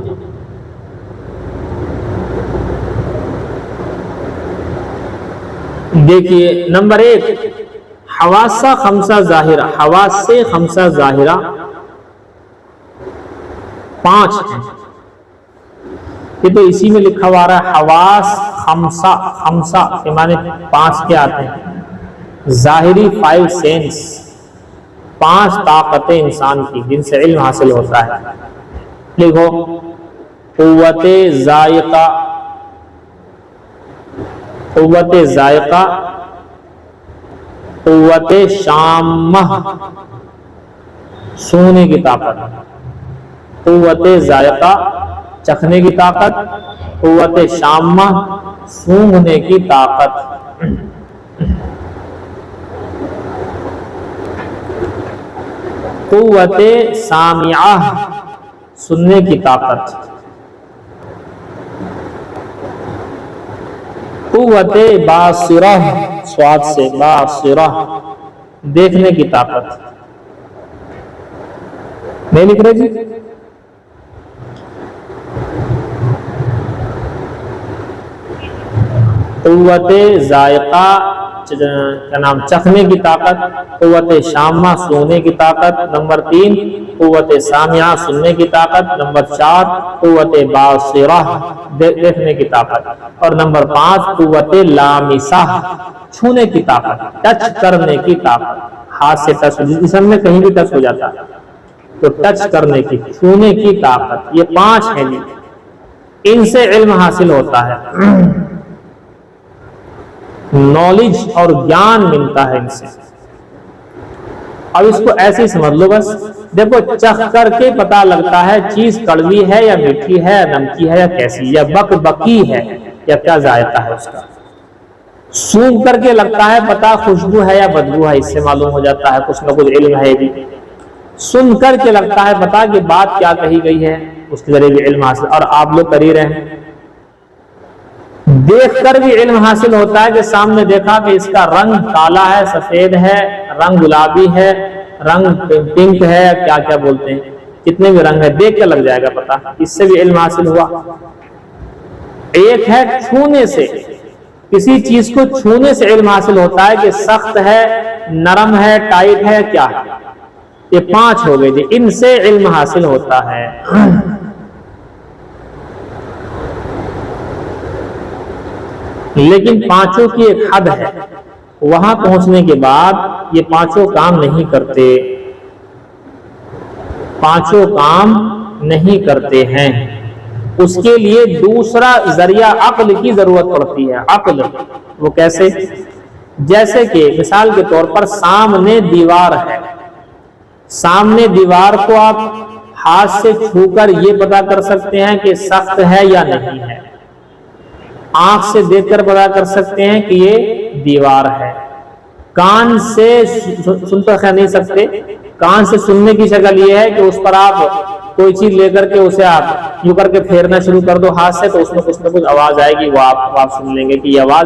دیکھیے نمبر 1 حواس خمسہ ظاہرہ، حواس سے خمسہ ظاہرہ 5 ہیں۔ یہ تو اسی میں لکھا ہوا رہا ہے حواس خمسہ کے معنی 5 کے آتے ہیں، ظاہری 5 سینس، 5 طاقتیں انسان کی جن سے علم حاصل ہوتا ہے۔ لکھو قوت ذائقہ، قوت ذائقہ، قوت شامہ سونگنے کی طاقت، قوت ذائقہ چکھنے کی طاقت، قوت شامہ سونگنے کی طاقت۔ قوت سامعہ سننے کی طاقت، قوت باصرہ سواد سے باصرہ دیکھنے کی طاقت۔ نہیں لکھ رہے جی؟ قوت ذائقہ کا نام چکھنے کی طاقت، قوت شامہ سونے کی طاقت، نمبر 3 قوت سامعہ سننے کی طاقت، نمبر 4 قوت باصرہ دیکھنے کی طاقت، اور نمبر 5 قوت لامسہ چھونے کی طاقت، ٹچ کرنے کی طاقت۔ ہاتھ سے ٹچ، جسم میں کہیں بھی ٹچ ہو جاتا ہے تو ٹچ کرنے کی، چھونے کی طاقت، یہ 5 ہیں جی، ان سے علم حاصل ہوتا ہے، نالج اور گیان ملتا ہے ان سے۔ اب اس کو ایسے ہی سمجھ لو بس، دیکھو چکھ کر کے پتہ لگتا ہے چیز کڑوی ہے یا میٹھی ہے یا نمکی ہے یا کیسی، یا بک بکی ہے یا کیا ذائقہ ہے اس کا۔ سونگھ کر کے لگتا ہے پتہ خوشبو ہے یا بدبو ہے، اس سے معلوم ہو جاتا ہے کچھ نہ کچھ علم ہے بھی۔ سن کر کے لگتا ہے پتہ کہ بات کیا کہی گئی ہے، اس کے ذریعے بھی علم حاصل، اور آپ لوگ کر ہی رہے ہیں۔ دیکھ کر بھی علم حاصل ہوتا ہے کہ سامنے دیکھا کہ اس کا رنگ کالا ہے، سفید ہے، رنگ گلابی ہے، رنگ پنک ہے، کیا کیا بولتے ہیں، کتنے بھی رنگ ہے، دیکھ کے لگ جائے گا پتہ، اس سے بھی علم حاصل ہوا۔ ایک ہے چھونے سے، کسی چیز کو چھونے سے علم حاصل ہوتا ہے کہ سخت ہے، نرم ہے، ٹائٹ ہے، کیا ہے۔ یہ 5 ہو گئے جی، ان سے علم حاصل ہوتا ہے۔ لیکن 5 کی ایک حد ہے، وہاں پہنچنے کے بعد یہ 5 کام نہیں کرتے، 5 کام نہیں کرتے ہیں۔ اس کے لیے دوسرا ذریعہ عقل کی ضرورت پڑتی ہے۔ عقل وہ کیسے؟ جیسے کہ مثال کے طور پر سامنے دیوار ہے، سامنے دیوار کو آپ ہاتھ سے چھو کر یہ پتا کر سکتے ہیں کہ سخت ہے یا نہیں ہے، آنکھ سے دیکھ کر پتا کر سکتے ہیں کہ یہ دیوار ہے، کان سے سن تو خیر نہیں سکتے، کان سے سننے کی شکل یہ ہے کہ اس پر آپ کوئی چیز لے کر کے اسے آپ یوں کر کے پھیرنا شروع کر دو ہاتھ سے تو اس میں کچھ نہ کچھ آواز آئے گی، وہ آپ سن لیں گے کہ یہ آواز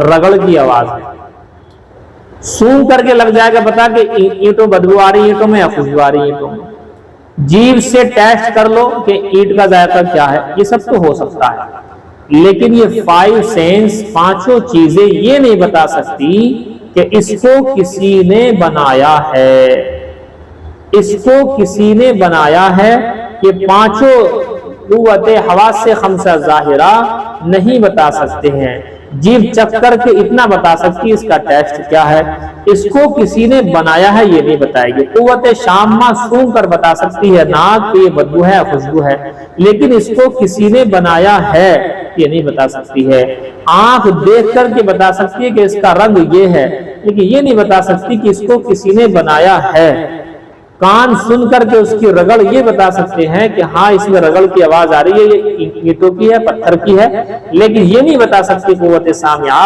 رگڑ کی آواز ہے۔ سون کر کے لگ جائے گا پتا کہ اینٹوں بدبو آ رہی اینٹوں میں یا خوشبو آ رہی اینٹوں میں۔ جیب سے ٹیسٹ کر لو کہ اینٹ کا ذائقہ کیا ہے، یہ سب تو ہو سکتا ہے، لیکن یہ 5 سینس 5 چیزیں یہ نہیں بتا سکتی کہ اس کو کسی نے بنایا ہے، اس کو کسی نے بنایا ہے۔ یہ 5 قوت حواس سے خمسہ ظاہرہ نہیں بتا سکتے ہیں، جیب چکھ کر کے اتنا بتا سکتی ہے اس کا ٹیسٹ کیا ہے، اس کو کسی نے بنایا ہے یہ نہیں بتائے گی۔ قوت شامہ سونگھ کر بتا سکتی ہے ناک یہ بدبو ہے خوشبو ہے، لیکن اس کو کسی نے بنایا ہے یہ نہیں بتا سکتی ہے۔ آنکھ دیکھ کر کے بتا سکتی ہے کہ اس کا رنگ یہ ہے، لیکن یہ نہیں بتا سکتی کہ اس کو کسی نے بنایا ہے۔ کان سن کر کے اس کی رگڑ یہ بتا سکتے ہیں کہ ہاں اس میں رگڑ کی آواز آ رہی ہے، یہ اینٹوں کی ہے پتھر کی ہے، لیکن یہ نہیں بتا سکتی قوت سامعہ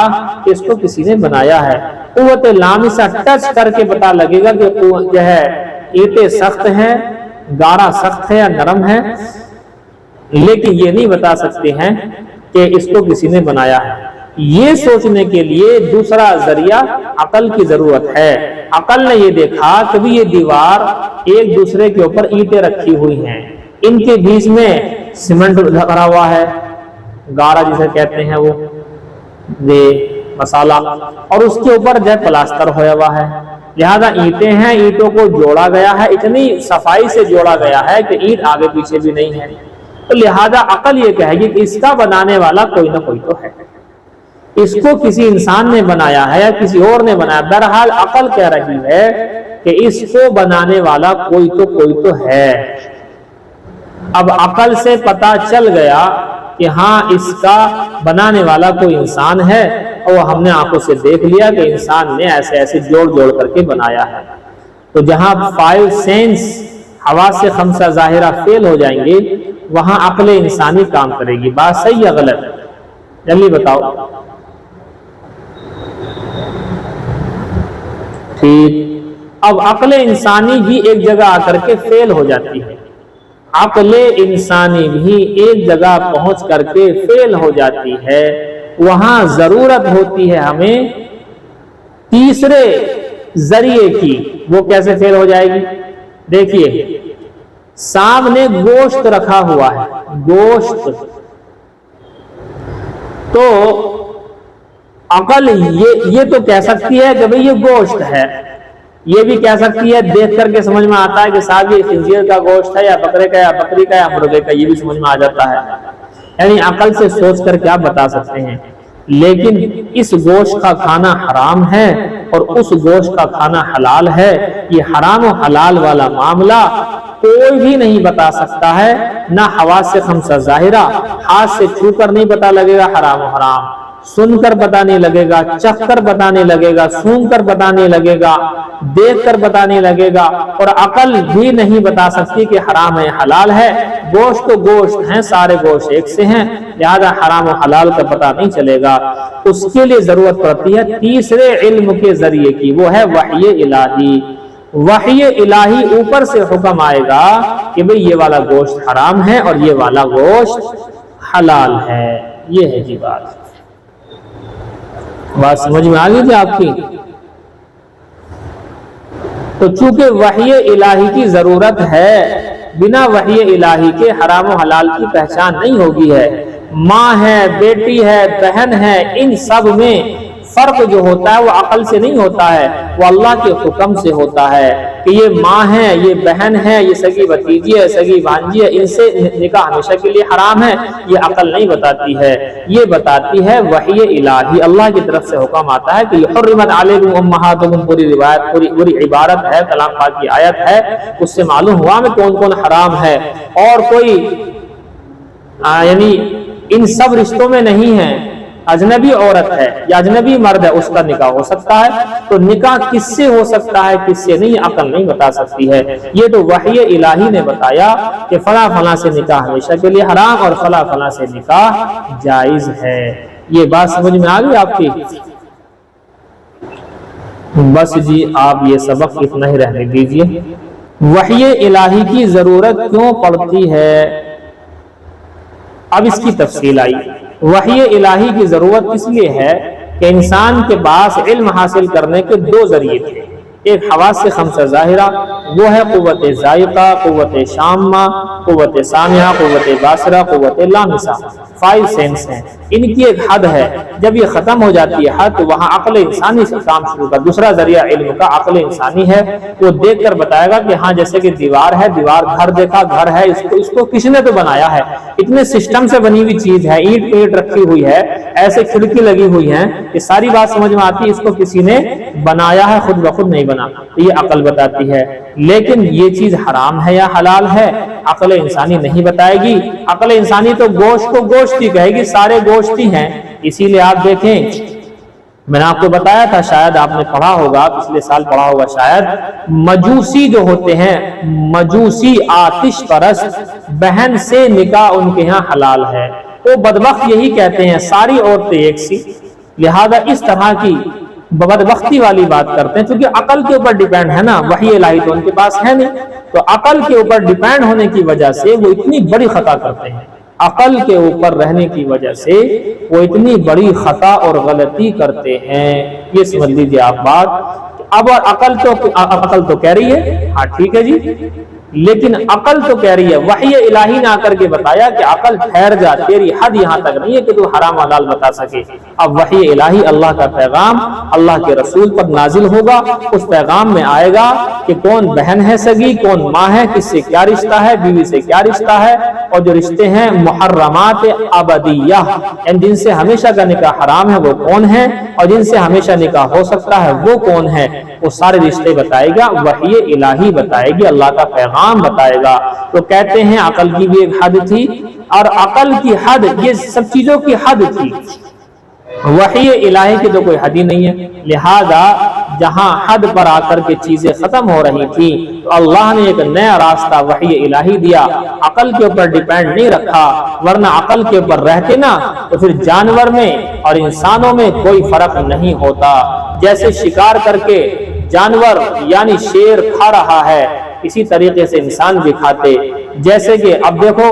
کہ اس کو کسی نے بنایا ہے۔ قوت لامسہ ٹچ کر کے پتا لگے گا کہ جو ہے اینٹیں سخت ہیں، گارا سخت ہے یا نرم ہے، لیکن یہ نہیں بتا سکتے ہیں کہ اس کو کسی نے بنایا ہے۔ یہ سوچنے کے لیے دوسرا ذریعہ عقل کی ضرورت ہے۔ عقل نے یہ دیکھا کہ بھی یہ دیوار ایک دوسرے کے اوپر اینٹیں رکھی ہوئی ہیں، ان کے بیچ میں سیمنٹ بھرا ہوا ہے، گارا جسے کہتے ہیں وہ مسالہ، اور اس کے اوپر جو ہے پلاسٹر ہوا ہوا ہے، لہذا اینٹیں ہیں، اینٹوں کو جوڑا گیا ہے، اتنی صفائی سے جوڑا گیا ہے کہ اینٹ آگے پیچھے بھی نہیں ہے، تو لہذا عقل یہ کہے گی کہ اس کا بنانے والا کوئی نہ کوئی تو ہے، اس کو کسی انسان نے بنایا ہے یا کسی اور نے بنایا۔ بہرحال عقل کہہ رہی ہے کہ اس کو بنانے والا کوئی تو ہے۔ اب عقل سے پتا چل گیا کہ ہاں اس کا بنانے والا کوئی انسان ہے، اور ہم نے آنکھوں سے دیکھ لیا کہ انسان نے ایسے ایسے جوڑ کر کے بنایا ہے۔ تو جہاں 5 سینس حواس خمسہ ظاہرہ فیل ہو جائیں گے، وہاں عقل انسانی کام کرے گی۔ بات صحیح یا غلط؟ جلدی بتاؤ۔ ٹھیک، اب عقل انسانی بھی ایک جگہ آ کر کے فیل ہو جاتی ہے، عقل انسانی بھی ایک جگہ پہنچ کر کے فیل ہو جاتی ہے۔ وہاں ضرورت ہوتی ہے ہمیں تیسرے ذریعے کی۔ وہ کیسے فیل ہو جائے گی؟ دیکھیے، سامنے گوشت رکھا ہوا ہے، گوشت، تو عقل یہ تو کہہ سکتی ہے کہ بھئی یہ گوشت ہے، یہ بھی کہہ سکتی ہے، دیکھ کر کے سمجھ میں آتا ہے کہ صاحب یہ خنزیر کا گوشت ہے یا بکرے کا یا بکری کا یا مرغے کا، یہ بھی سمجھ میں آ جاتا ہے، یعنی عقل سے سوچ کر کے آپ بتا سکتے ہیں۔ لیکن اس گوشت کا کھانا حرام ہے اور اس گوشت کا کھانا حلال ہے، یہ حرام و حلال والا معاملہ کوئی بھی نہیں بتا سکتا ہے، نہ حواس خمسہ ظاہرہ، ہاتھ سے چھو کر نہیں پتا لگے گا حرام و حرام، سن کر پتا نہیں لگے گا، چکھ کر پتا نہیں لگے گا، سونگھ کر پتا نہیں لگے گا، دیکھ کر پتا نہیں لگے گا، اور عقل بھی نہیں بتا سکتی کہ حرام ہے حلال ہے۔ گوشت تو گوشت ہیں، سارے گوشت ایک سے ہیں، لہذا حرام و حلال کا پتا نہیں چلے گا۔ اس کے لیے ضرورت پڑتی ہے تیسرے علم کے ذریعے کی، وہ ہے وحی الہی۔ وحی الہی اوپر سے حکم آئے گا کہ بھئی یہ والا گوشت حرام ہے اور یہ والا گوشت حلال ہے۔ یہ ہے جی بات سمجھ میں آ گئی تھی آپ کی؟ تو چونکہ وحی الہی کی ضرورت ہے، بنا وحی الہی کے حرام و حلال کی پہچان نہیں ہوگی ہے۔ ماں ہے، بیٹی ہے، بہن ہے، ان سب میں فرق جو ہوتا ہے وہ عقل سے نہیں ہوتا ہے، وہ اللہ کے حکم سے ہوتا ہے کہ یہ ماں ہے، یہ بہن ہے، یہ سگی بھتیجی ہے، سگی بھانجی ہے، ان سے نکاح ہمیشہ کے لیے حرام ہے، یہ عقل نہیں بتاتی ہے، یہ بتاتی ہے وحی الہی۔ اللہ کی طرف سے حکم آتا ہے کہ حرمت علیکم امہاتکم، پوری روایت، پوری عبارت ہے، کلام پاک کی آیت ہے، اس سے معلوم ہوا میں کون کون حرام ہے، اور کوئی یعنی ان سب رشتوں میں نہیں ہے، اجنبی عورت ہے یا اجنبی مرد ہے اس کا نکاح ہو سکتا ہے، تو نکاح کس سے ہو سکتا ہے کس سے نہیں، عقل نہیں بتا سکتی ہے۔ یہ تو وحی الہی نے بتایا کہ فلاں فلاں سے نکاح ہمیشہ کے لیے حرام اور فلاں فلاں سے نکاح جائز ہے۔ یہ بات سمجھ میں آ گئی آپ کی؟ بس جی آپ یہ سبق اتنا ہی رہنے دیجئے۔ وحی الہی کی ضرورت کیوں پڑتی ہے؟ اب اس کی تفصیل آئی۔ وحی الہی کی ضرورت اس لیے ہے کہ انسان کے پاس علم حاصل کرنے کے 2 ذریعے تھے، ایک حواس خمسہ ظاہرہ، وہ ہے قوت ذائقہ، قوت شامہ، قوت سامعہ، قوت باصرہ، قوت لامسہ۔ 5 سینس ہیں، ان کی ایک حد ہے، جب یہ ختم ہو جاتی ہے حد تو وہاں عقل انسانی سے کام شروع کر۔ دوسرا ذریعہ علم کا عقل انسانی ہے، وہ دیکھ کر بتائے گا کہ ہاں جیسے کہ دیوار ہے، دیوار، گھر دیکھا گھر ہے، اس کو کس نے تو بنایا ہے، اتنے سسٹم سے بنی ہوئی چیز ہے، اینٹ پہ اینٹ رکھی ہوئی ہے، ایسے کھڑکی لگی ہوئی ہیں، یہ ساری بات سمجھ میں آتی ہے، اس کو کسی نے بنایا ہے، خود بخود نہیں بنا، تو یہ عقل بتاتی ہے۔ لیکن یہ چیز حرام ہے یا حلال ہے، عقل انسانی نہیں بتائے گی۔ عقل انسانی تو گوشت کو گوشت ہی کہے گی، سارے گوشت ہی ہیں۔ اسی لیے آپ دیکھیں، میں نے آپ کو بتایا تھا، شاید آپ نے پڑھا ہوگا، پچھلے سال پڑھا ہوگا شاید، مجوسی جو ہوتے ہیں، مجوسی آتش پرست، بہن سے نکاح ان کے ہاں حلال ہے۔ وہ بدبخت یہی کہتے ہیں ساری عورتیں ایک سی، لہذا اس طرح کی بدبختی والی بات کرتے ہیں، کیونکہ عقل کے اوپر ڈیپینڈ ہے نا، وحی الہی تو ان کے پاس ہے نہیں، تو عقل کے اوپر ڈیپینڈ ہونے کی وجہ سے وہ اتنی بڑی خطا کرتے ہیں، عقل کے اوپر رہنے کی وجہ سے وہ اتنی بڑی خطا اور غلطی کرتے ہیں۔ یہ سمجھ لیجیے آپ بات۔ اب عقل تو کہہ رہی ہے ہاں ٹھیک ہے جی، لیکن عقل تو کہہ رہی ہے، وحی الہی نے آ کر کے بتایا کہ عقل ٹھہر جا، تیری حد یہاں تک نہیں ہے کہ تو حرام حلال بتا سکے۔ اب وحی الہی، اللہ کا پیغام اللہ کے رسول پر نازل ہوگا، اس پیغام میں آئے گا کہ کون بہن ہے سگی، کون ماں ہے، کس سے کیا رشتہ ہے، بیوی سے کیا رشتہ ہے، اور جو رشتے ہیں محرمات ابدیہ، جن سے ہمیشہ کا نکاح حرام ہے وہ کون ہے، اور جن سے ہمیشہ نکاح ہو سکتا ہے وہ کون ہے، وہ سارے رشتے بتائے گا، وحی الہی بتائے گی، اللہ کا پیغام بتائے گا۔ تو کہتے ہیں عقل کی بھی ایک حد تھی، اور عقل کی حد یہ سب چیزوں کی حد تھی، وحی الہی کی تو کوئی حد ہی نہیں ہے۔ لہذا جہاں حد پر آ کر کے چیزیں ختم ہو رہی تھی تو اللہ نے ایک نیا راستہ وحی الہی دیا، عقل کے اوپر ڈیپینڈ نہیں رکھا، ورنہ عقل کے اوپر رہتے نا تو پھر جانور میں اور انسانوں میں کوئی فرق نہیں ہوتا۔ جیسے شکار کر کے جانور یعنی شیر کھا رہا ہے، اسی طریقے سے انسان بھی کھاتے۔ جیسے کہ اب دیکھو،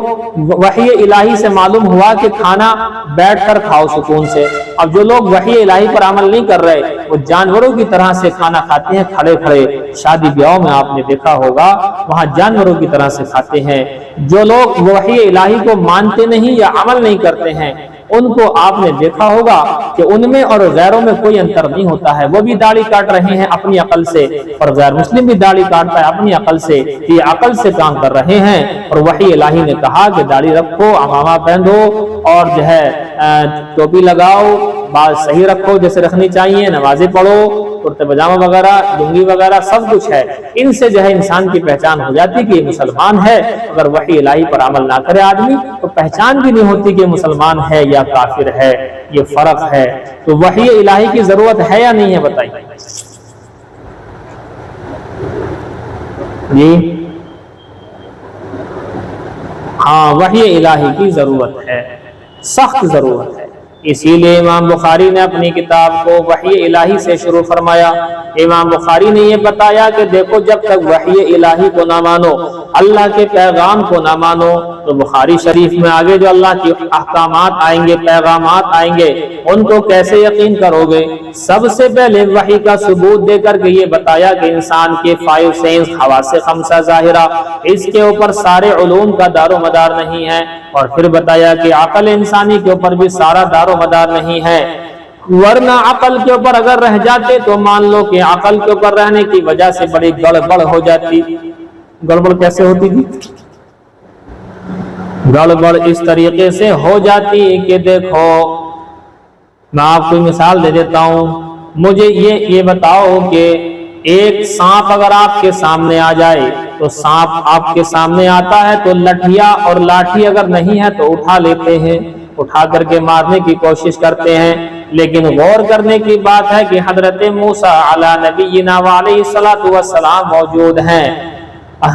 وحی الہی سے معلوم ہوا کہ کھانا بیٹھ کر کھاؤ سکون سے، اب جو لوگ وحی الہی پر عمل نہیں کر رہے وہ جانوروں کی طرح سے کھانا کھاتے ہیں، کھڑے کھڑے، شادی بیاہوں میں آپ نے دیکھا ہوگا وہاں جانوروں کی طرح سے کھاتے ہیں۔ جو لوگ وحی الہی کو مانتے نہیں یا عمل نہیں کرتے ہیں ان کو آپ نے دیکھا ہوگا کہ ان میں اور غیروں میں کوئی انتر نہیں ہوتا ہے، وہ بھی داڑھی کاٹ رہے ہیں اپنی عقل سے، اور غیر مسلم بھی داڑھی کاٹتا ہے اپنی عقل سے، یہ عقل سے کام کر رہے ہیں۔ اور وحی الہی نے کہا کہ داڑھی رکھو، عمامہ پہنو، اور جو ہے ٹوپی لگاؤ، بال صحیح رکھو جیسے رکھنی چاہیے، نمازیں پڑھو، کرتے پاجامہ وغیرہ، لنگی وغیرہ سب کچھ ہے۔ ان سے جو ہے انسان کی پہچان ہو جاتی کہ یہ مسلمان ہے۔ اگر وحی الہی پر عمل نہ کرے آدمی تو پہچان بھی نہیں ہوتی کہ مسلمان ہے یا کافر ہے، یہ فرق ہے۔ تو وحی الہی کی ضرورت ہے یا نہیں ہے بتائیے جی؟ ہاں، وحی الہی کی ضرورت ہے، سخت ضرورت ہے۔ اسی لیے امام بخاری نے اپنی کتاب کو وحی الہی سے شروع فرمایا۔ امام بخاری نے یہ بتایا کہ دیکھو جب تک وحی الہی کو نہ مانو، اللہ کے پیغام کو نہ مانو، تو بخاری شریف میں آگے جو اللہ کی احکامات آئیں گے، پیغامات آئیں گے، ان کو کیسے یقین کرو گے؟ سب سے پہلے وحی کا ثبوت دے کر کے یہ بتایا کہ انسان کے 5 سینس، حواس خمسہ ظاہرہ، اس کے اوپر سارے علوم کا دار و مدار نہیں ہے، اور پھر بتایا کہ عقل انسانی کے اوپر بھی سارا دار و مدار نہیں ہے، ورنہ عقل کے اوپر اگر رہ جاتے تو مان لو کہ عقل کے اوپر رہنے کی وجہ سے بڑی گڑبڑ ہو جاتی۔ گڑبڑ کیسے ہوتی تھی؟ گڑبڑ اس طریقے سے ہو جاتی کہ دیکھو، میں آپ کو مثال دے دیتا ہوں، مجھے یہ بتاؤ کہ ایک سانپ اگر آپ کے سامنے آ جائے تو سانپ آپ کے سامنے آتا ہے تو لٹھیا اور لاٹھی اگر نہیں ہے تو اٹھا لیتے ہیں، اٹھا کر کے مارنے کی کوشش کرتے ہیں۔ لیکن غور کرنے کی بات ہے کہ حضرت موسیٰ علیہ نبینا وعلیہ الصلوۃ والسلام موجود ہیں،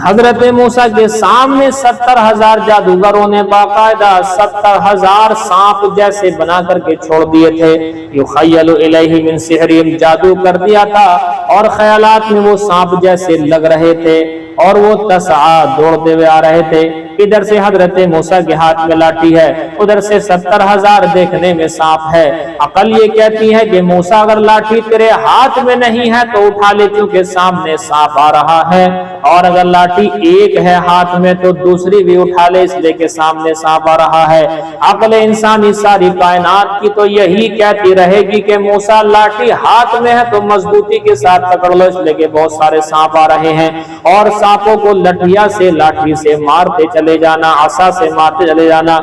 حضرت موسیٰ کے سامنے 70,000 جادوگروں نے باقاعدہ 70,000 سانپ جیسے بنا کر کے چھوڑ دیے تھے، یخیل الیہ من سحرہم، جادو کر دیا تھا اور خیالات میں وہ سانپ جیسے لگ رہے تھے، اور وہ تسعا دوڑتے ہوئے آ رہے تھے. ادھر سے حضرت موسیٰ کے ہاتھ میں لاٹھی ہے, ادھر سے 70,000 دیکھنے میں سانپ ہے. عقل یہ کہتی ہے کہ موسیٰ اگر لاٹھی تیرے ہاتھ میں نہیں ہے تو اٹھا لے, کیونکہ سامنے سانپ آ رہا ہے, اور اگر لاٹھی ایک ہے ہاتھ میں تو دوسری بھی اٹھا لے, اس لیے کہ سامنے سانپ آ رہا ہے. عقل انسانی ساری کائنات کی تو یہی کہتی رہے گی کہ موسیٰ لاٹھی ہاتھ میں ہے تو مضبوطی کے ساتھ پکڑ لو, اس لیے کہ بہت سارے سانپ آ رہے ہیں, اور سانپوں کو لٹھیا سے لاٹھی سے مارتے چلے جانا, عصا سے مارتے چلے جانا.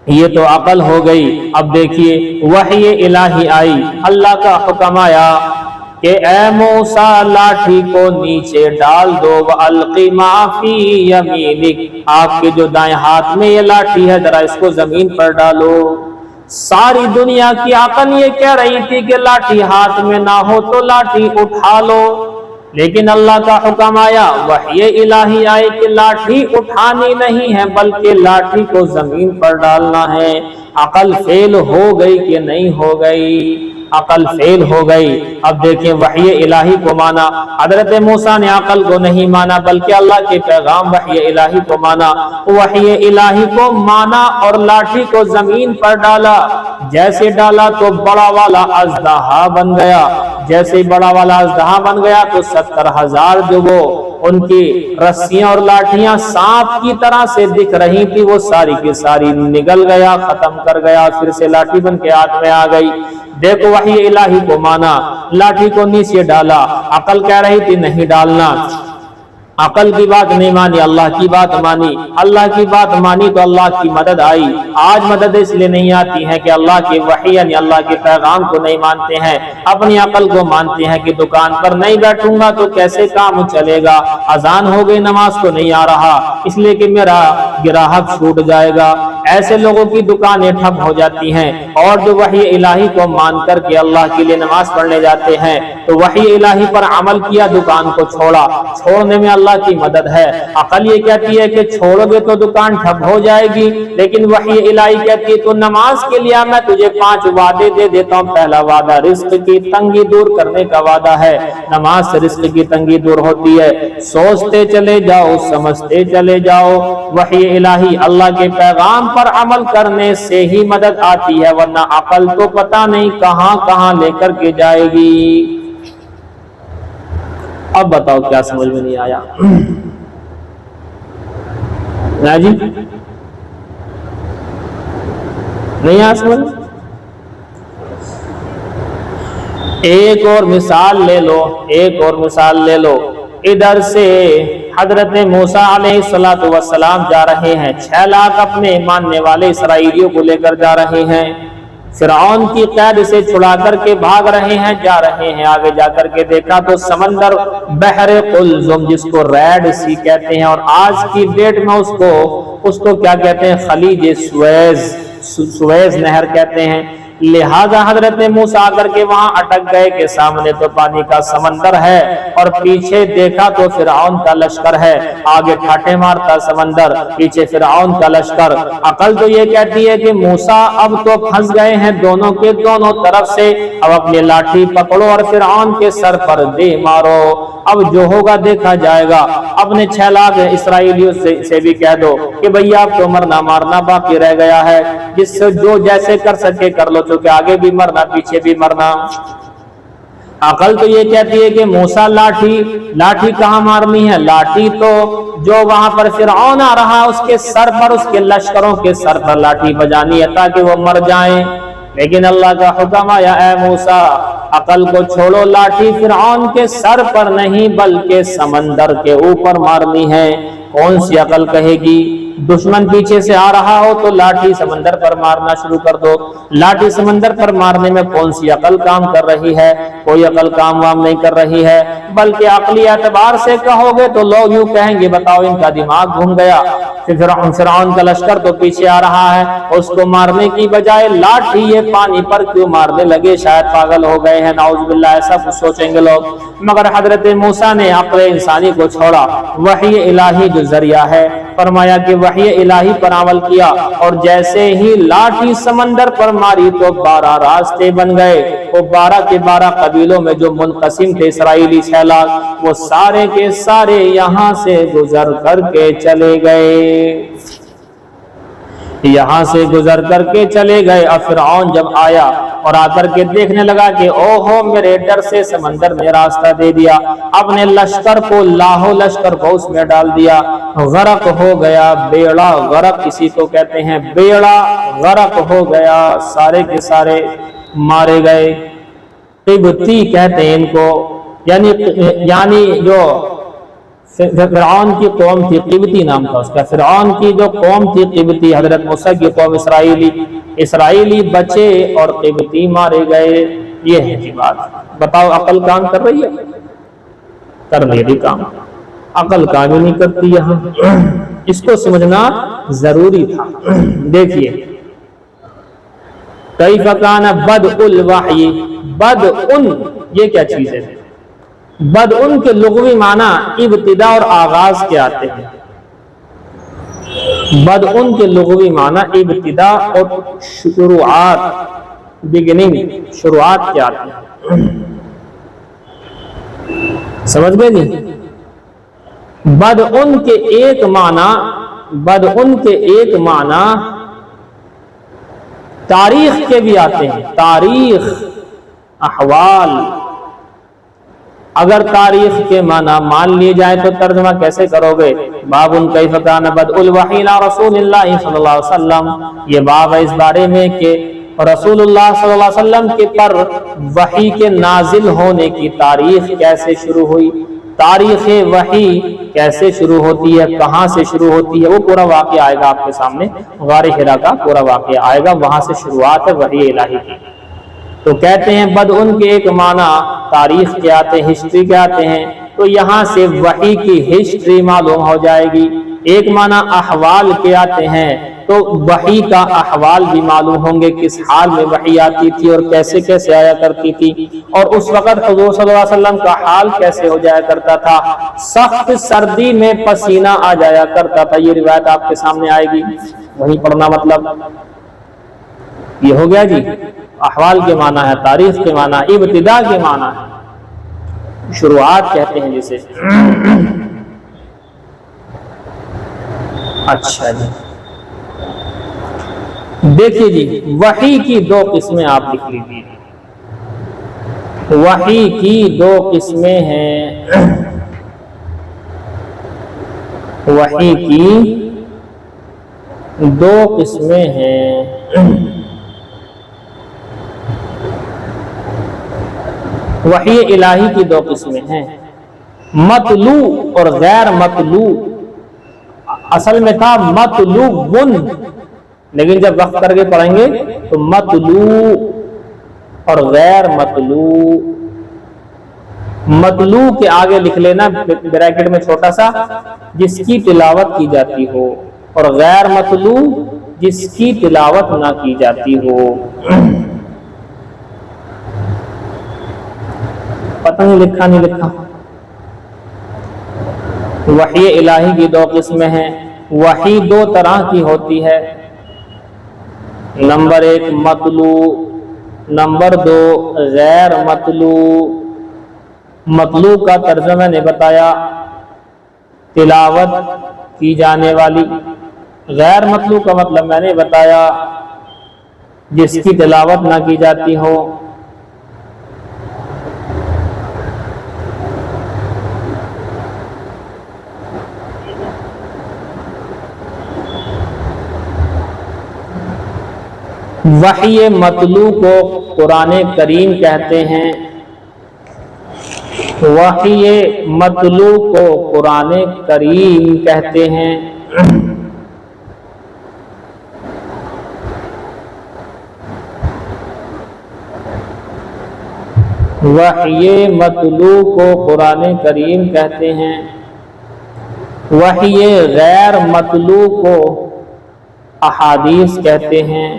یہ تو عقل ہو گئی. اب دیکھیے وحی الہی آئی, اللہ کا حکم آیا کہ اے موسیٰ لاٹھی کو نیچے ڈال دو, وَأَلْقِ مَا فِي يَمِينِكَ, آپ کے جو دائیں ہاتھ میں یہ لاٹھی ہے ذرا اس کو زمین پر ڈالو. ساری دنیا کی عقل یہ کہہ رہی تھی کہ لاٹھی ہاتھ میں نہ ہو تو لاٹھی اٹھا لو, لیکن اللہ کا حکم آیا, وحی الہی آئے کہ لاٹھی اٹھانی نہیں ہے بلکہ لاٹھی کو زمین پر ڈالنا ہے. عقل فیل ہو گئی کہ نہیں ہو گئی؟ عقل فیل ہو گئی. اب دیکھیں وحی الہی کو مانا, حضرت موسیٰ نے عقل کو نہیں مانا بلکہ اللہ کے پیغام وحی الہی کو مانا. وحی الہی کو مانا اور لاٹھی کو زمین پر ڈالا. جیسے ڈالا تو بڑا والا اژدہا بن گیا. جیسے بڑا والا اژدہا بن گیا تو 70,000 جو وہ ان کی رسیاں اور لاٹھیاں سانپ کی طرح سے دکھ رہی تھی وہ ساری کی ساری نگل گیا, ختم کر گیا, پھر سے لاٹھی بن کے ہاتھ میں آ گئی. دیکھو وحی الہی کو مانا, لاٹھی کو نیچے ڈالا. عقل کہہ رہی تھی نہیں ڈالنا, عقل کی بات نہیں مانی, اللہ کی بات مانی. اللہ کی بات مانی تو اللہ کی مدد آئی. آج مدد اس لیے نہیں آتی ہے کہ اللہ کی وحی یعنی اللہ کے پیغام کو نہیں مانتے ہیں, اپنی عقل کو مانتے ہیں کہ دکان پر نہیں بیٹھوں گا تو کیسے کام چلے گا, اذان ہو گئی نماز کو نہیں آ رہا اس لیے کہ میرا گراہک چھوٹ جائے گا. ایسے لوگوں کی دکانیں ٹھپ ہو جاتی ہیں. اور جو وحی الہی کو مان کر کے اللہ کے لیے نماز پڑھنے جاتے ہیں تو وحی الہی پر عمل کیا, دکان کو چھوڑا, چھوڑنے میں اللہ کی مدد ہے. عقل یہ کہتی ہے کہ چھوڑو گے تو دکان ٹھپ ہو جائے گی, لیکن وحی الہی کہتی ہے تو نماز کے لیے میں تجھے 5 وعدے دے دیتا ہوں. پہلا وعدہ رزق کی تنگی دور کرنے کا وعدہ ہے. نماز سے رزق کی تنگی دور ہوتی ہے. سوچتے چلے جاؤ, سمجھتے چلے جاؤ. وحی الہی اللہ کے پیغام پر عمل کرنے سے ہی مدد آتی ہے, ورنہ عقل تو پتہ نہیں کہاں کہاں لے کر کے جائے گی. اب بتاؤ کیا سمجھ میں نہیں آیا؟ نا جی نہیں آیا سمجھ؟ ایک اور مثال لے لو, ایک اور مثال لے لو. ادھر سے حضرت موسیٰ علیہ السلام جا رہے ہیں, 6 لاکھ اپنے ماننے والے اسرائیلیوں کو لے کر جا رہے ہیں. فرعون کی قید سے چھڑا کر کے بھاگ رہے ہیں, جا رہے ہیں. آگے جا کر کے دیکھا تو سمندر بحر قلزم جس کو ریڈ سی کہتے ہیں, اور آج کی ڈیٹ میں اس کو کیا کہتے ہیں, خلیج سویز نہر کہتے ہیں. لہذا حضرت موسیٰ آ کر کے وہاں اٹک گئے کہ سامنے تو پانی کا سمندر ہے اور پیچھے دیکھا تو فرعون کا لشکر ہے. آگے ٹھاٹے مارتا سمندر, پیچھے فرعون کا لشکر. عقل تو یہ کہتی ہے کہ موسیٰ اب تو پھنس گئے ہیں دونوں کے دونوں طرف سے, اب اپنی لاٹھی پکڑو اور فرعون کے سر پر دے مارو, اب جو ہوگا دیکھا جائے گا. اپنے 6 لاکھ اسرائیلیوں سے بھی کہہ دو کہ بھیا اب تو مرنا مارنا باقی رہ گیا ہے, جس سے جو جیسے کر سکے کر لو, کہ آگے بھی مرنا پیچھے بھی مرنا. عقل تو یہ کہتی ہے کہ موسیٰ لاٹھی کہاں مارنی ہے, لاٹھی تو جو وہاں پر فرعون آ رہا اس کے سر پر, اس کے لشکروں کے سر پر لاٹھی بجانی ہے تاکہ وہ مر جائیں. لیکن اللہ کا حکم آیا, اے موسیٰ عقل کو چھوڑو, لاٹھی فرعون کے سر پر نہیں بلکہ سمندر کے اوپر مارنی ہے. کون سی عقل کہے گی دشمن پیچھے سے آ رہا ہو تو لاٹھی سمندر پر مارنا شروع کر دو؟ لاٹھی سمندر پر مارنے میں کون سی عقل کام کر رہی ہے؟ کوئی عقل کام وام نہیں کر رہی ہے, بلکہ عقلی اعتبار سے کہو گے تو لوگ یوں کہیں گے بتاؤ ان کا دماغ گھوم گیا. فرعون کا لشکر تو پیچھے آ رہا ہے, اس کو مارنے کی بجائے لاٹھی یہ پانی پر کیوں مارنے لگے, شاید پاگل ہو گئے ہیں, نعوذ باللہ ایسا کچھ سوچیں گے لوگ. مگر حضرت موسیٰ نے عقل انسانی کو چھوڑا، وحی الہی جو ذریعہ ہے، فرمایا کہ وحی الہی پر عمل کیا، اور جیسے ہی لاٹھی سمندر پر ماری تو 12 راستے بن گئے۔ وہ 12 کے 12 قبیلوں میں جو منقسم تھے اسرائیلی 6 لاکھ، وہ سارے کے سارے یہاں سے گزر کر کے چلے گئے، یہاں سے گزر کر کے چلے گئے۔ اب فرعون جب آیا اور آ کر کے دیکھنے لگا کہ اوہو میرے ڈر سے سمندر نے راستہ دے دیا، اپنے لشکر کو لاہو لشکر کو اس میں ڈال دیا، غرق ہو گیا۔ بیڑا غرق کسی کو کہتے ہیں، بیڑا غرق ہو گیا، سارے کے سارے مارے گئے۔ قبطی کہتے ہیں ان کو، یعنی جو فرعون کی قوم تھی، قبطی نام تھا اس کا، فرعون کی جو قوم تھی قبطی، حضرت موسیٰ کی قوم اسرائیلی بچے اور قبطی مارے گئے۔ یہ ہے جی بات۔ بتاؤ عقل کام کر رہی ہے؟ کر نہیں رہی کام، عقل کام ہی نہیں کرتی یہاں، اس کو سمجھنا ضروری تھا۔ دیکھیے کیف کان بدء الوحی، بدء یہ کیا چیز ہے؟ بدء کے لغوی معنی ابتدا اور آغاز کے آتے ہیں، بدء کے لغوی معنی ابتدا اور شروعات، بگننگ، شروعات کے آتے ہیں، سمجھ گئے جی؟ بدء کے ایک معنی تاریخ کے بھی آتے ہیں، تاریخ، احوال۔ اگر تاریخ کے معنی مان لیے جائے تو ترجمہ کیسے کرو گے؟ باب کیف کان بدء الوحی الی رسول اللہ صلی اللہ علیہ وسلم، یہ باب ہے اس بارے میں کہ رسول اللہ صلی اللہ علیہ وسلم کے پر وحی کے نازل ہونے کی تاریخ کیسے شروع ہوئی، تاریخ وحی کیسے شروع ہوتی ہے، کہاں سے شروع ہوتی ہے، وہ پورا واقعہ آئے گا آپ کے سامنے، غار حرا کا پورا واقعہ آئے گا، وہاں سے شروعات ہے وحی الہی کی۔ تو کہتے ہیں بدء کے ایک معنی تاریخ کے آتے ہیں، ہسٹری کے آتے ہیں، تو یہاں سے وحی کی ہسٹری معلوم ہو جائے گی۔ ایک معنی احوال کے آتے ہیں، تو وحی کا احوال بھی معلوم ہوں گے، کس حال میں وحی آتی تھی اور کیسے کیسے آیا کرتی تھی، اور اس وقت حضور صلی اللہ علیہ وسلم کا حال کیسے ہو جایا کرتا تھا، سخت سردی میں پسینہ آ جایا کرتا تھا، یہ روایت آپ کے سامنے آئے گی، وہی پڑھنا مطلب یہ ہو گیا جی۔ احوال کے معنی ہے، تاریخ کے معنی، ابتدا کے معنی ہے، شروعات کہتے ہیں جسے۔ اچھا جی، دیکھیے جی، وحی کی 2 قسمیں آپ لکھ لیجیے، وحی کی 2 قسمیں ہیں، وحی کی 2 قسمیں ہیں۔ وحی الہی کی 2 قسمیں ہیں، مطلوع اور غیر مطلوع۔ اصل میں تھا مطلوع، لیکن جب وقت کر کے پڑھیں گے تو مطلوع اور غیر مطلوع۔ مطلوع کے آگے لکھ لینا بریکٹ میں چھوٹا سا، جس کی تلاوت کی جاتی ہو، اور غیر مطلوع جس کی تلاوت نہ کی جاتی ہو۔ پتہ نہیں لکھا نہیں لکھا۔ وحی الہی کی 2 قسمیں ہیں۔ وحی 2 طرح کی ہوتی ہے، نمبر 1 مطلوع، نمبر 2 غیر مطلوع۔ مطلوع کا ترجمہ میں نے بتایا، تلاوت کی جانے والی۔ غیر مطلوع کا مطلب میں نے بتایا، جس کی تلاوت نہ کی جاتی ہو۔ وحی مطلوع کو قرآن کریم کہتے ہیں، وحی مطلوع کو قرآن کریم کہتے ہیں۔ وحی مطلوع کو قرآن کریم کہتے ہیں۔ وحی غیر مطلوع کو احادیث کہتے ہیں۔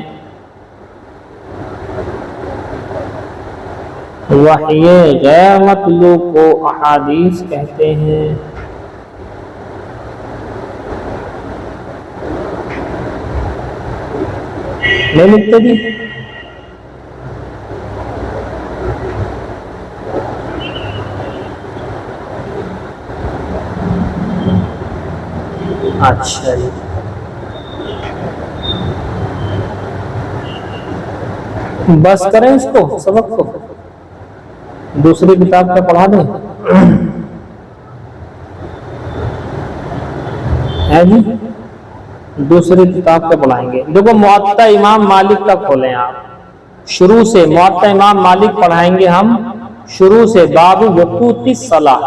وحی غیر مطلوب کو احادیث کہتے ہیں۔ نہیں لکھتے جی؟ اچھا جی، بس کریں اس کو، سبق کو دوسری کتاب کا پڑھا دیں ہے جی، دوسری کتاب کا پڑھائیں گے۔ دیکھو موطا امام مالک کا کھولیں آپ، شروع سے موطا امام مالک پڑھائیں گے ہم شروع سے، باب وقوت الصلاۃ،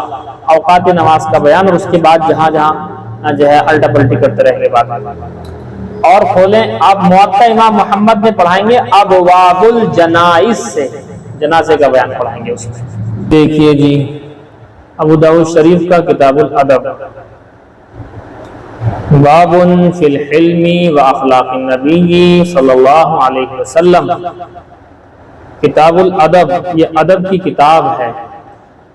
اوقات نماز کا بیان، اور اس کے بعد جہاں جہاں جو ہے الٹا پلٹی کرتے رہیں گے بعد۔ اور کھولیں آپ موطا امام محمد میں پڑھائیں گے ابواب الجنائز سے، جنازے کا بیان پڑھائیں گے اس میں۔ دیکھیے جی ابو داؤد شریف کا کتاب الادب، باب فی الحلم و اخلاق النبی صلی اللہ علیہ وسلم۔ کتاب الادب یہ ادب کی کتاب ہے۔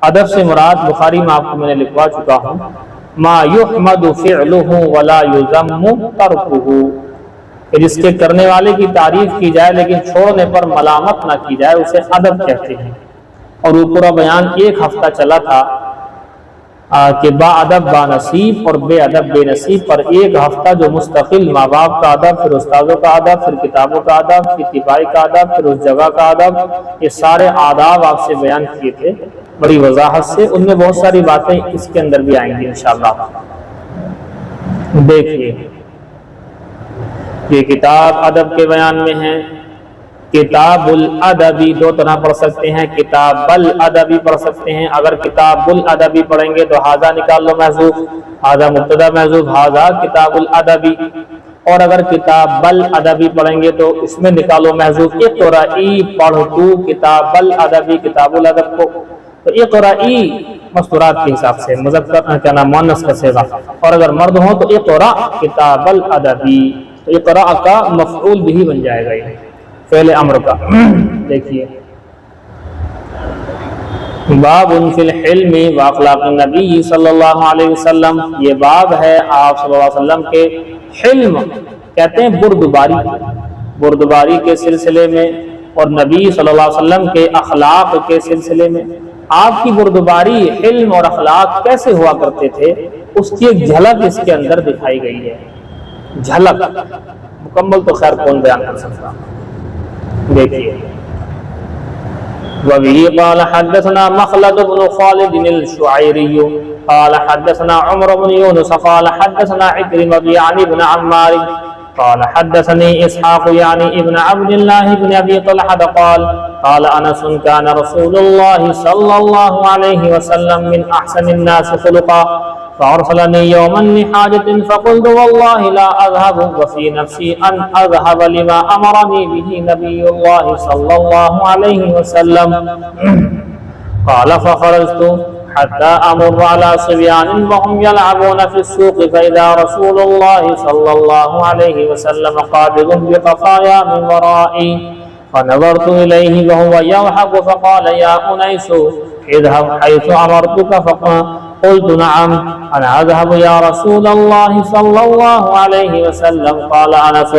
ادب سے مراد بخاری میں آپ کو میں نے لکھوا چکا ہوں، ما یحمد فعلہ ولا یذم ترکہ، کہ جس کے کرنے والے کی تعریف کی جائے لیکن چھوڑنے پر ملامت نہ کی جائے، اسے ادب کہتے ہیں۔ اور وہ پورا بیان ایک ہفتہ چلا تھا کہ با ادب با نصیب اور بے ادب بے نصیب پر ایک ہفتہ جو مستقل ماں باپ کا ادب، پھر استاذوں کا ادب، پھر کتابوں کا ادب، پھر اتباع کا ادب، پھر اس جگہ کا ادب، یہ سارے آداب آپ سے بیان کیے تھے بڑی وضاحت سے۔ ان میں بہت ساری باتیں اس کے اندر بھی آئیں گی انشاءاللہ۔ دیکھیے یہ کتاب ادب کے بیان میں ہے۔ کتاب الادبی دو طرح پڑھ سکتے ہیں، کتاب الادبی پڑھ سکتے ہیں۔ اگر کتاب الادبی پڑھیں گے تو ہاذا نکال لو محذوف، ہاذا مبتدا محذوف، ہاذا کتاب الادبی۔ اور اگر کتاب الادبی پڑھیں گے تو اس میں نکالو محذوف، اقرئی پڑھ تو کتاب الادبی، کتاب الادب کو۔ تو اقرئی مستورات کے حساب سے مذکر کیا نام مؤنث کا صیغہ، اور اگر مرد ہو تو اقرا کتاب الادبی، تو اقرا کا مفعول بھی بن جائے گا یہ فعل امر کا۔ دیکھیے باب فی الحلم و اخلاق النبی صلی اللہ علیہ وسلم، یہ باب ہے آپ صلی اللہ علیہ وسلم کے حلم کہتے ہیں بردباری کے سلسلے میں، اور نبی صلی اللہ علیہ وسلم کے اخلاق کے سلسلے میں۔ آپ کی بردباری، حلم اور اخلاق کیسے ہوا کرتے تھے اس کی ایک جھلک اس کے اندر دکھائی گئی ہے۔ جھلک مکمل تو خیر کون بیان کر سکتا۔ دیکھیے وبه قال حدثنا مخلد بن خالد الشعيري قال حدثنا عمر بن يونس قال حدثنا عكرمة يعني ابن عمار قال حدثني إسحاق يعني ابن عبد الله بن أبي طلحة قال أنس كان رسول الله صلى الله عليه وسلم من أحسن الناس خلقا فأرسلني يوما لحاجة فقلت والله لا أذهب وفي نفسي أن أذهب لما أمرني به نبي الله صلى الله عليه وسلم قال فخرجت حتى أمر على صبيان وهم يلعبون في السوق فإذا رسول الله صلى الله عليه وسلم قابض بقفايا من ورائي فنظرت إليه وهو يضحك فقال يا أنيس اذهب حيث أمرتك قلت نعم أنا أذهب يا رسول الله صلى الله عليه وسلم قال أنس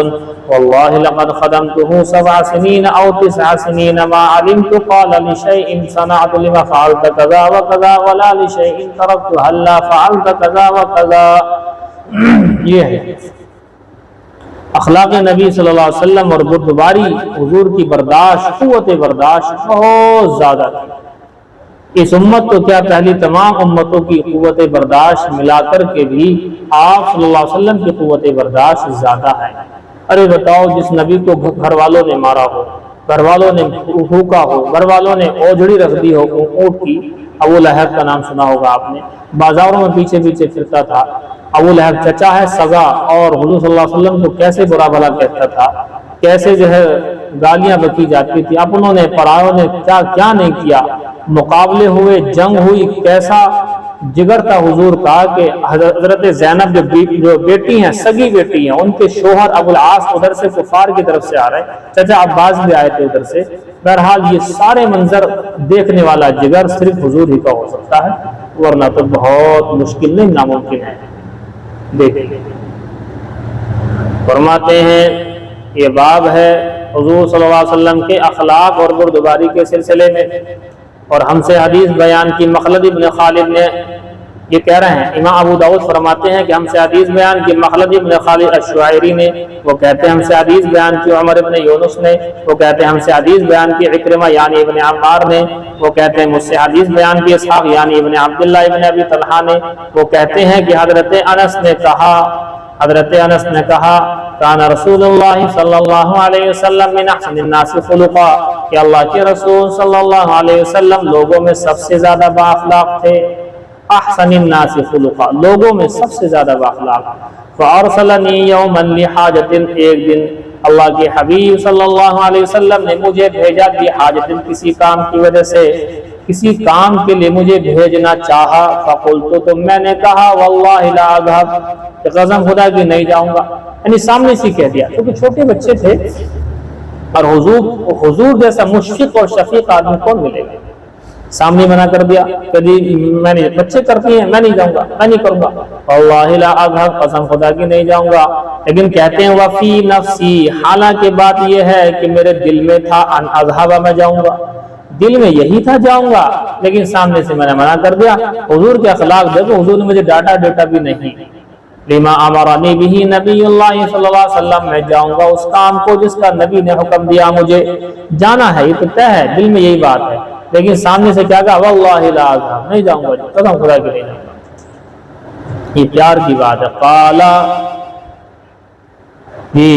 والله لقد خدمته 7 سنين أو 9 سنين ما علمت قال لشيء صنعت لما فعلت كذا وكذا ولا لشيء تركت هلا فعلت كذا وكذا۔ یہ ہے اخلاق نبی صلی اللہ علیہ وسلم اور بردباری، حضور کی برداشت، قوت برداشت بہت زیادہ تھی۔ اس امت تو کیا پہلی تمام امتوں کی قوت برداشت ملا کر کے بھی آپ صلی اللہ علیہ وسلم کی قوت برداشت زیادہ ہے۔ ارے بتاؤ جس نبی کو گھر والوں نے مارا ہو، گھر والوں نے بھوکا ہو، گھر والوں نے اوجھڑی رکھ دی ہو اونٹ کی، ابو لہب کا نام سنا ہوگا آپ نے، بازاروں میں پیچھے پیچھے پھرتا تھا، ابو لہب چچا ہے سگا، اور حضور صلی اللہ علیہ وسلم کو کیسے برا بھلا کہتا تھا، کیسے جو ہے گالیاں بکی جاتی تھی، اپنوں نے پڑھاؤں نے کیا کیا نہیں کیا، مقابلے ہوئے، جنگ ہوئی، کیسا جگر تھا حضور کا کہ حضرت زینب جو بیٹی ہیں، سگی بیٹی ہیں، ان کے شوہر ابو العاص ادھر سے کفار کی طرف سے آ رہے ہیں، چچا عباس بھی آئے تھے ادھر سے۔ بہرحال یہ سارے منظر دیکھنے والا جگر صرف حضور ہی کا ہو سکتا ہے، ورنہ تو بہت مشکل نہیں، ناممکن ہے۔ دیکھیں فرماتے ہیں یہ باب ہے حضور صلی اللہ علیہ وسلم کے اخلاق اور بردباری کے سلسلے میں، اور ہم سے حدیث بیان کی مخلد ابن خالد نے، یہ کہہ رہے ہیں امام ابو داؤد فرماتے ہیں کہ ہم سے حدیث بیان کی مخلد ابن خالد الشعیری نے، وہ کہتے ہیں ہم سے حدیث بیان کی عمر ابن یونس نے، وہ کہتے ہیں ہم سے حدیث بیان کی عکرمہ یعنی ابن عمار نے، وہ کہتے ہیں مجھ سے حدیث بیان کی اسحاق یعنی ابن عبداللہ ابن ابی طلحہ نے، وہ کہتے ہیں کہ حضرت انس نے کہا کان رسول اللہ صلی اللہ علیہ وسلم من احسن الناس خلقا، کہ اللہ کے رسول صلی اللہ علیہ وسلم لوگوں میں سب سے زیادہ با اخلاق تھے۔ احسن الناس خلقا، لوگوں میں سب سے زیادہ با اخلاق۔ فارسلنی یوما لحاجت، ایک دن اللہ کے حبیب صلی اللہ علیہ وسلم نے مجھے بھیجا لحاجت، کسی کام کی وجہ سے، کسی کام کے لیے مجھے بھیجنا چاہا۔ فقلت، تو میں نے کہا واللہ لا اذهب، کہ قسم خدا کی نہیں جاؤں گا، یعنی سامنے سے کہہ دیا، کیونکہ چھوٹے بچے تھے اور حضور جیسا مشفق اور شفیق آدمی کون ملے گا، سامنے منع کر دیا، کبھی میں نے بچے کرتی ہیں میں نہیں جاؤں گا، میں نہیں کروں گا، واللہ لا اذهب، قسم خدا کی نہیں جاؤں گا۔ لیکن کہتے ہیں وفی نفسی، حالانکہ بات یہ ہے کہ میرے دل میں تھا ان اذهب، میں جاؤں گا، دل میں یہی تھا جاؤں گا، لیکن سامنے سے میں نے منع کر دیا۔ حضور کے اخلاق دیکھو، حضور نے مجھے ڈاٹا ڈیٹا بھی نہیں، لما امرنی بہ نبی اللہ صلی اللہ علیہ وسلم، میں جاؤں گا اس کام کو جس کا نبی نے حکم دیا مجھے جانا ہے، یہ تو طے ہے، دل میں یہی بات ہے، لیکن سامنے سے کیا کہا واللہ لا اذهب، نہیں جاؤں گا، قسم خدا کی نہیں جاؤں گا۔ یہ پیار کی بات ہے۔ قال جی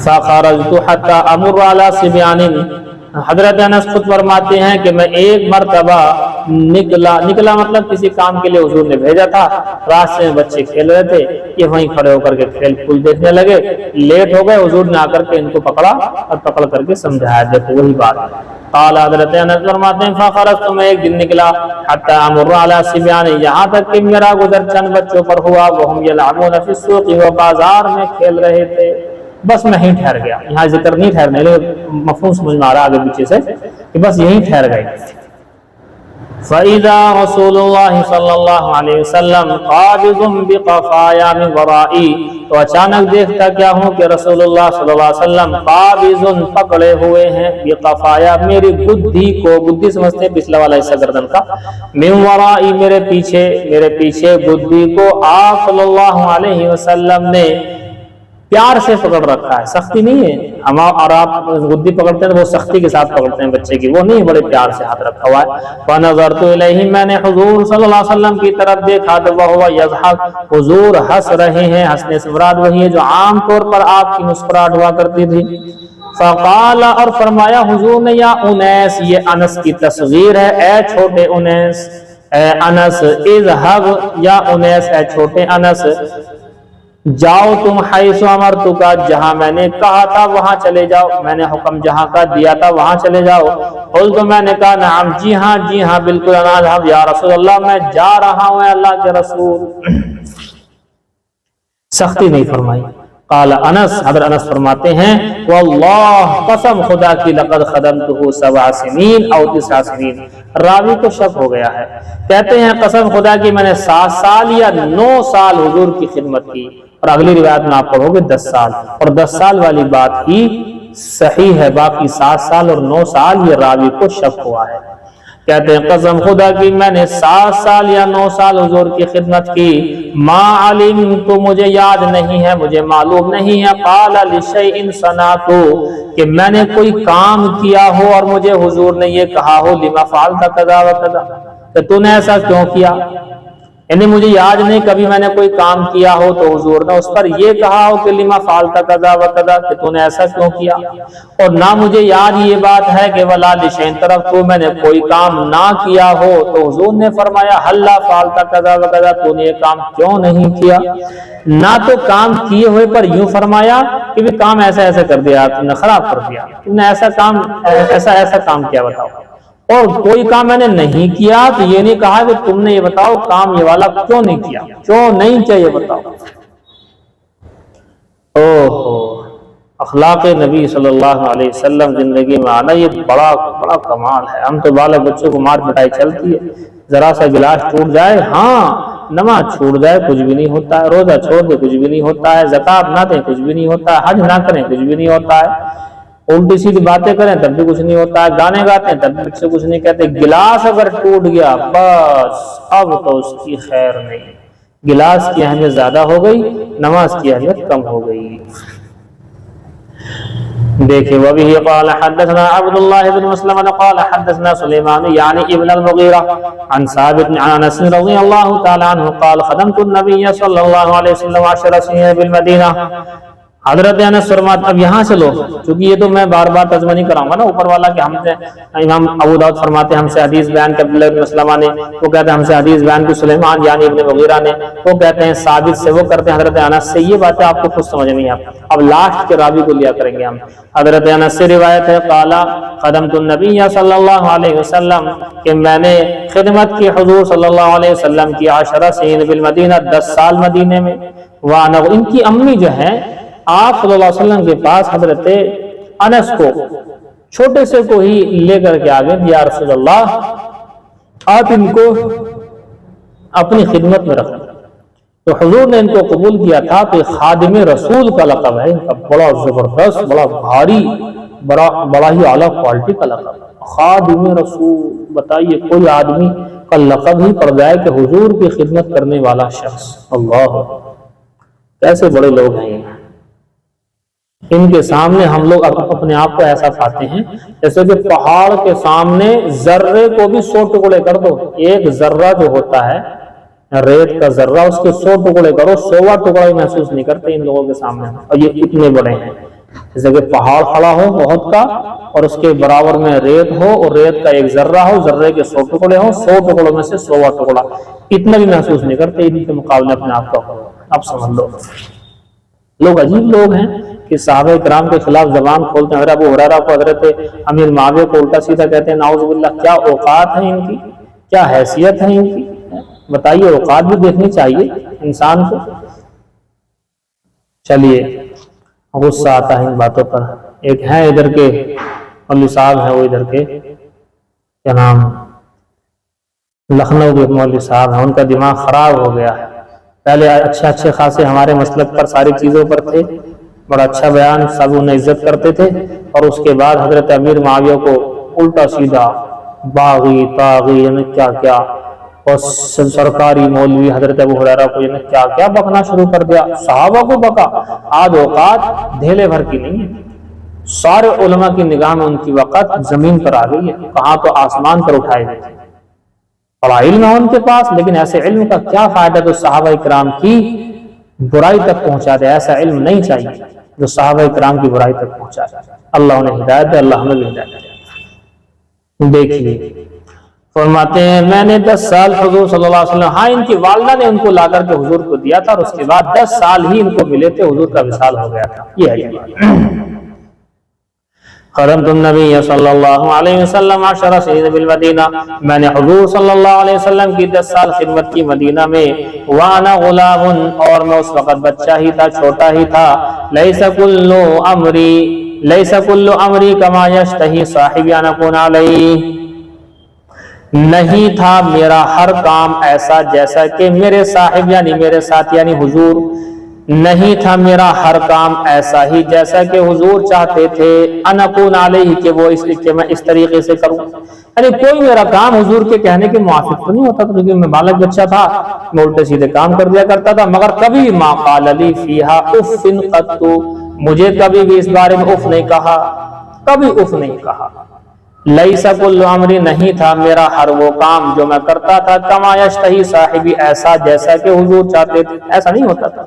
فخرجت حتى امر على صبيان، حضرت انس خود فرماتے ہیں کہ میں ایک مرتبہ نکلا مطلب کسی کام کے لیے حضور نے بھیجا تھا، راستے میں بچے کھیل رہے تھے، یہ وہیں کھڑے ہو کر کے کھیل کود دیکھنے لگے، لیٹ ہو گئے، حضور نے آ کر کے ان کو پکڑا اور پکڑ کر کے سمجھایا، دیکھو وہی بات ہے۔ قال حضرت انس فرماتے ہیں فخرجت، میں ایک دن نکلا، حتى امر على صبيان، یہاں تک کہ میرا گزر چند بچوں پر ہوا، وهم يلعبون في السوق، وہ بازار میں کھیل رہے تھے، بس میں یہیں ٹھہر گیا، یہاں ذکر نہیں ٹھہرنے، مفہوم سمجھ میں آ رہا آگے پیچھے سے کہ بس یہیں ٹھہر گئے۔ فَإِذَا رسول اللہ صلی اللہ علیہ وسلم قابض بقفایا من ورائي، تو اچانک دیکھتا کیا ہوں کہ رسول اللہ صلی اللہ علیہ وسلم قابض، پکڑے ہوئے ہیں، بقفایا، میری گدھی کو، گدھی سمجھتے ہیں پچھلا والا حصہ گردن کا، من ورائي، میرے پیچھے گدھی کو آپ صلی اللہ علیہ وسلم نے پیار سے پکڑ رکھا ہے، سختی نہیں ہے، ہم اور آپ گدی پکڑتے ہیں تو وہ سختی کے ساتھ پکڑتے ہیں بچے کی، وہ نہیں، بڑے پیار سے ہاتھ رکھا ہوا ہے۔ فنظرت الیہ، میں نے حضور صلی اللہ علیہ وسلم کی طرف دیکھا تو وہ یضحک، حضور ہنس رہے ہیں، ہنسنے سے مراد وہی ہے جو عام طور پر آپ کی مسکراہٹ ہوا کرتی تھی۔ فقال، اور فرمایا حضور نے، یا انیس، یہ انس کی تصغیر ہے، اے چھوٹے انیس، اے انس، اذهب، یا انیس، اے چھوٹے انس، جاؤ تم حیث امرتک، جہاں میں نے کہا تھا وہاں چلے جاؤ، میں نے حکم جہاں کا دیا تھا وہاں چلے جاؤ۔ قلت، میں نے کہا نعم، جی ہاں بالکل، انا اذهب یا رسول اللہ، میں جا رہا ہوں اللہ کے رسول، سختی نہیں فرمائی۔ قال انس، حضرت انس فرماتے ہیں واللہ، قسم خدا کی، لقد خدمته 7 سنین او 9 سنین، راوی کو شک ہو گیا ہے، کہتے ہیں قسم خدا کی میں نے 7 سال یا 9 سال حضور کی خدمت کی، اور اگلی روایت میں آپ پڑھو گے 10 سال، اور 10 سال والی بات ہی صحیح ہے، باقی 7 سال اور 9 سال یہ راوی کو شک ہوا ہے۔ کہتے ہیں قسم خدا کی میں نے 7 سال یا 9 سال حضور کی خدمت کی، ما علمت، مجھے یاد نہیں ہے، مجھے معلوم نہیں ہے، قال لشیء صنعت، کہ میں نے کوئی کام کیا ہو اور مجھے حضور نے یہ کہا ہو لما فعلت کذا و کذا، کہ تو نے ایسا کیوں کیا، یعنی مجھے یاد نہیں کبھی میں نے کوئی کام کیا ہو تو حضور نے اس پر یہ کہا ہو کہ لما فعلت کذا و کذا، کہ تو نے ایسا کیوں کیا، اور نہ مجھے یاد یہ بات ہے کہ ولا لشیء ترکت، میں نے کوئی کام نہ کیا ہو تو حضور نے فرمایا ہلا فعلت کذا و کذا، تو نے یہ کام کیوں نہیں کیا، نہ تو کام کیے ہوئے پر یوں فرمایا کہ بھی کام ایسا کر دیا، تم نے خراب کر دیا، تم نے ایسا کام کیا، بتاؤ۔ اور کوئی کام میں نے نہیں کیا تو یہ نہیں کہا کہ تم نے یہ بتاؤ کام یہ والا کیوں نہیں کیا، کیوں نہیں کیا یہ بتاؤ۔ اخلاق نبی صلی اللہ علیہ وسلم زندگی میں آنا یہ بڑا بڑا کمال ہے۔ ہم تو بالک بچوں کو مار پٹائی چلتی ہے، ذرا سا گلاس ٹوٹ جائے، ہاں نماز چھوٹ جائے کچھ بھی نہیں ہوتا ہے، روزہ چھوڑ دے کچھ بھی نہیں ہوتا ہے، زکوٰۃ نہ دیں کچھ بھی نہیں ہوتا ہے، حج نہ کریں کچھ بھی نہیں ہوتا ہے، الٹی سیدھی باتیں کریں تب بھی کچھ نہیں ہوتا ہے، گانے گاتے ہیں تب بھی سے کچھ نہیں کہتے۔ گلاس اگر ٹوٹ گیا بس اب تو اس کی خیر نہیں، گلاس کی اہمیت زیادہ ہو گئی، نماز کی اہمیت کم ہو گئی۔ دیکھیں وبه قال حدثنا عبد الله بن مسلم قال حدثنا سليمان يعني ابن المغيرة عن ثابت عن انس رضي الله تعالى عنه قال خدمت النبي صلى الله عليه وسلم 10 سنين بالمدينة۔ حضرت انس فرماتے، اب یہاں سے لو، چونکہ یہ تو میں بار بار ترجمہ نہیں کراؤں گا نا اوپر والا کہ ہم سے امام ابو داؤد فرماتے ہیں ہم سے حدیث بیان کر عبداللہ بن مسلمہ نے، وہ کہتے ہیں ہم سے حدیث بیان کی سلیمان یعنی ابن مغیرہ نے، وہ کہتے ہیں ثابت سے، وہ کرتے ہیں حضرت انس سے۔ یہ باتیں آپ کو خود سمجھ نہیں آتی، اب لاسٹ کے راوی کو لیا کریں گے ہم۔ حضرت انس سے روایت ہے قال خدمت النبی صلی اللہ علیہ وسلم کہ میں نے خدمت کی حضور صلی اللہ علیہ وسلم کی 10 سنین بالمدینہ 10 سال مدینے میں۔ وانا ان کی امی جو ہے آپ صلی اللہ علیہ وسلم کے پاس حضرت انس کو چھوٹے سے کو ہی لے کر کے آگے، یا رسول اللہ آپ ان کو اپنی خدمت میں رکھیں۔ تو حضور نے ان کو قبول کیا تھا، تو خادم رسول کا لقب ہے، ان کا بڑا زبردست، بڑا بھاری، بڑا ہی اعلیٰ کوالٹی کا لقب ہے خادم رسول۔ بتائیے کوئی آدمی کا لقب ہی پڑ جائے کہ حضور کی خدمت کرنے والا شخص، اللہ کیسے بڑے لوگ ہیں۔ ان کے سامنے ہم لوگ اپنے آپ کو ایسا پاتے ہیں جیسے کہ پہاڑ کے سامنے ذرے کو بھی 100 ٹکڑے کر دو، ایک ذرہ جو ہوتا ہے ریت کا ذرہ، اس کے 100 ٹکڑے کرو، 100واں ٹکڑا بھی محسوس نہیں کرتے ان لوگوں کے سامنے، اور یہ اتنے بڑے ہیں۔ جیسے کہ پہاڑ کھڑا ہو بہت کا اور اس کے برابر میں ریت ہو، اور ریت کا ایک ذرہ ہو، ذرے کے 100 ٹکڑے ہوں، 100 ٹکڑوں میں سے 100واں ٹکڑا، اتنا بھی محسوس نہیں کرتے ان کے مقابلے اپنے آپ کو۔ اب سمجھ لو لوگ عجیب لوگ ہیں کہ صحابہ کرام کے خلاف زبان کھولتے ہیں۔ حضرت ابو ہریرہ کو حضرت امیر معاویہ کو الٹا سیدھا کہتے ہیں، نعوذ باللہ۔ کیا اوقات ہیں ان کی، کیا حیثیت ہے ان کی، بتائیے، اوقات بھی دیکھنی چاہیے انسان کو۔ چلیے غصہ آتا ہے ان باتوں پر۔ ایک ہے ادھر کے مولوی صاحب ہیں، وہ ادھر کے کیا نام لکھنؤ کے مولوی صاحب ہیں، ان کا دماغ خراب ہو گیا ہے۔ پہلے اچھے خاصے ہمارے مسلک پر ساری چیزوں پر تھے، بڑا اچھا بیان، سب انہیں عزت کرتے تھے، اور اس کے بعد حضرت امیر معاویہ کو الٹا سیدھا باغی طاغی یعنی کیا کیا، اور سرکاری مولوی حضرت ابو ہریرہ کو یعنی کیا کیا بکنا شروع کر دیا، صحابہ کو بکا۔ آج اوقات دھیلے بھر کی نہیں ہے، سارے علماء کی نگاہ میں ان کی وقت زمین پر آ گئی ہے، کہاں تو آسمان پر اٹھائے گئے تھے۔ بڑا علم ہے ان کے پاس، لیکن ایسے علم کا کیا فائدہ جو صحابہ کرام کی برائی تک پہنچا دے۔ ایسا علم نہیں چاہیے جو صحابہ کرام کی برائی تک پہنچا دے۔ اللہ انہیں ہدایت دے، اللہ ہمیں بھی ہدایت دے۔ دیکھیے فرماتے ہیں میں نے 10 سال حضور صلی اللہ علیہ وسلم، ہاں ان کی والدہ نے ان کو لا کر کے حضور کو دیا تھا، اور اس کے بعد 10 سال ہی ان کو ملے تھے، حضور کا وصال ہو گیا تھا۔ یہ ہے خدمت النبی صلی اللہ علیہ وسلم 10 سنین بالمدینہ، میں نے حضور صلی اللہ علیہ وسلم کی 10 سال خدمت کی مدینہ میں۔ وانا غلام، اور میں اس وقت بچہ ہی تھا، چھوٹا ہی تھا۔ لیس کل امری کما یشتہی صاحبی ان اکون علیہ، نہیں تھا میرا ہر کام ایسا جیسا کہ میرے صاحب یعنی میرے ساتھ یعنی حضور، نہیں تھا میرا ہر کام ایسا ہی جیسا کہ حضور چاہتے تھے، ان اکون علیہ کہ وہ کہ میں اس طریقے سے کروں، یعنی کوئی میرا کام حضور کے کہنے کے موافق تو نہیں ہوتا تھا، کیونکہ میں بالغ بچہ تھا، میں الٹے سیدھے کام کر دیا کرتا تھا۔ مگر کبھی ما قال لی فیہا اف قط، مجھے کبھی بھی اس بارے میں اف نہیں کہا، کبھی اف نہیں کہا۔ لیس کل امری، نہیں تھا میرا ہر وہ کام جو میں کرتا تھا، کما یشتہی صاحبی ایسا جیسا کہ حضور چاہتے تھے، ایسا نہیں ہوتا تھا۔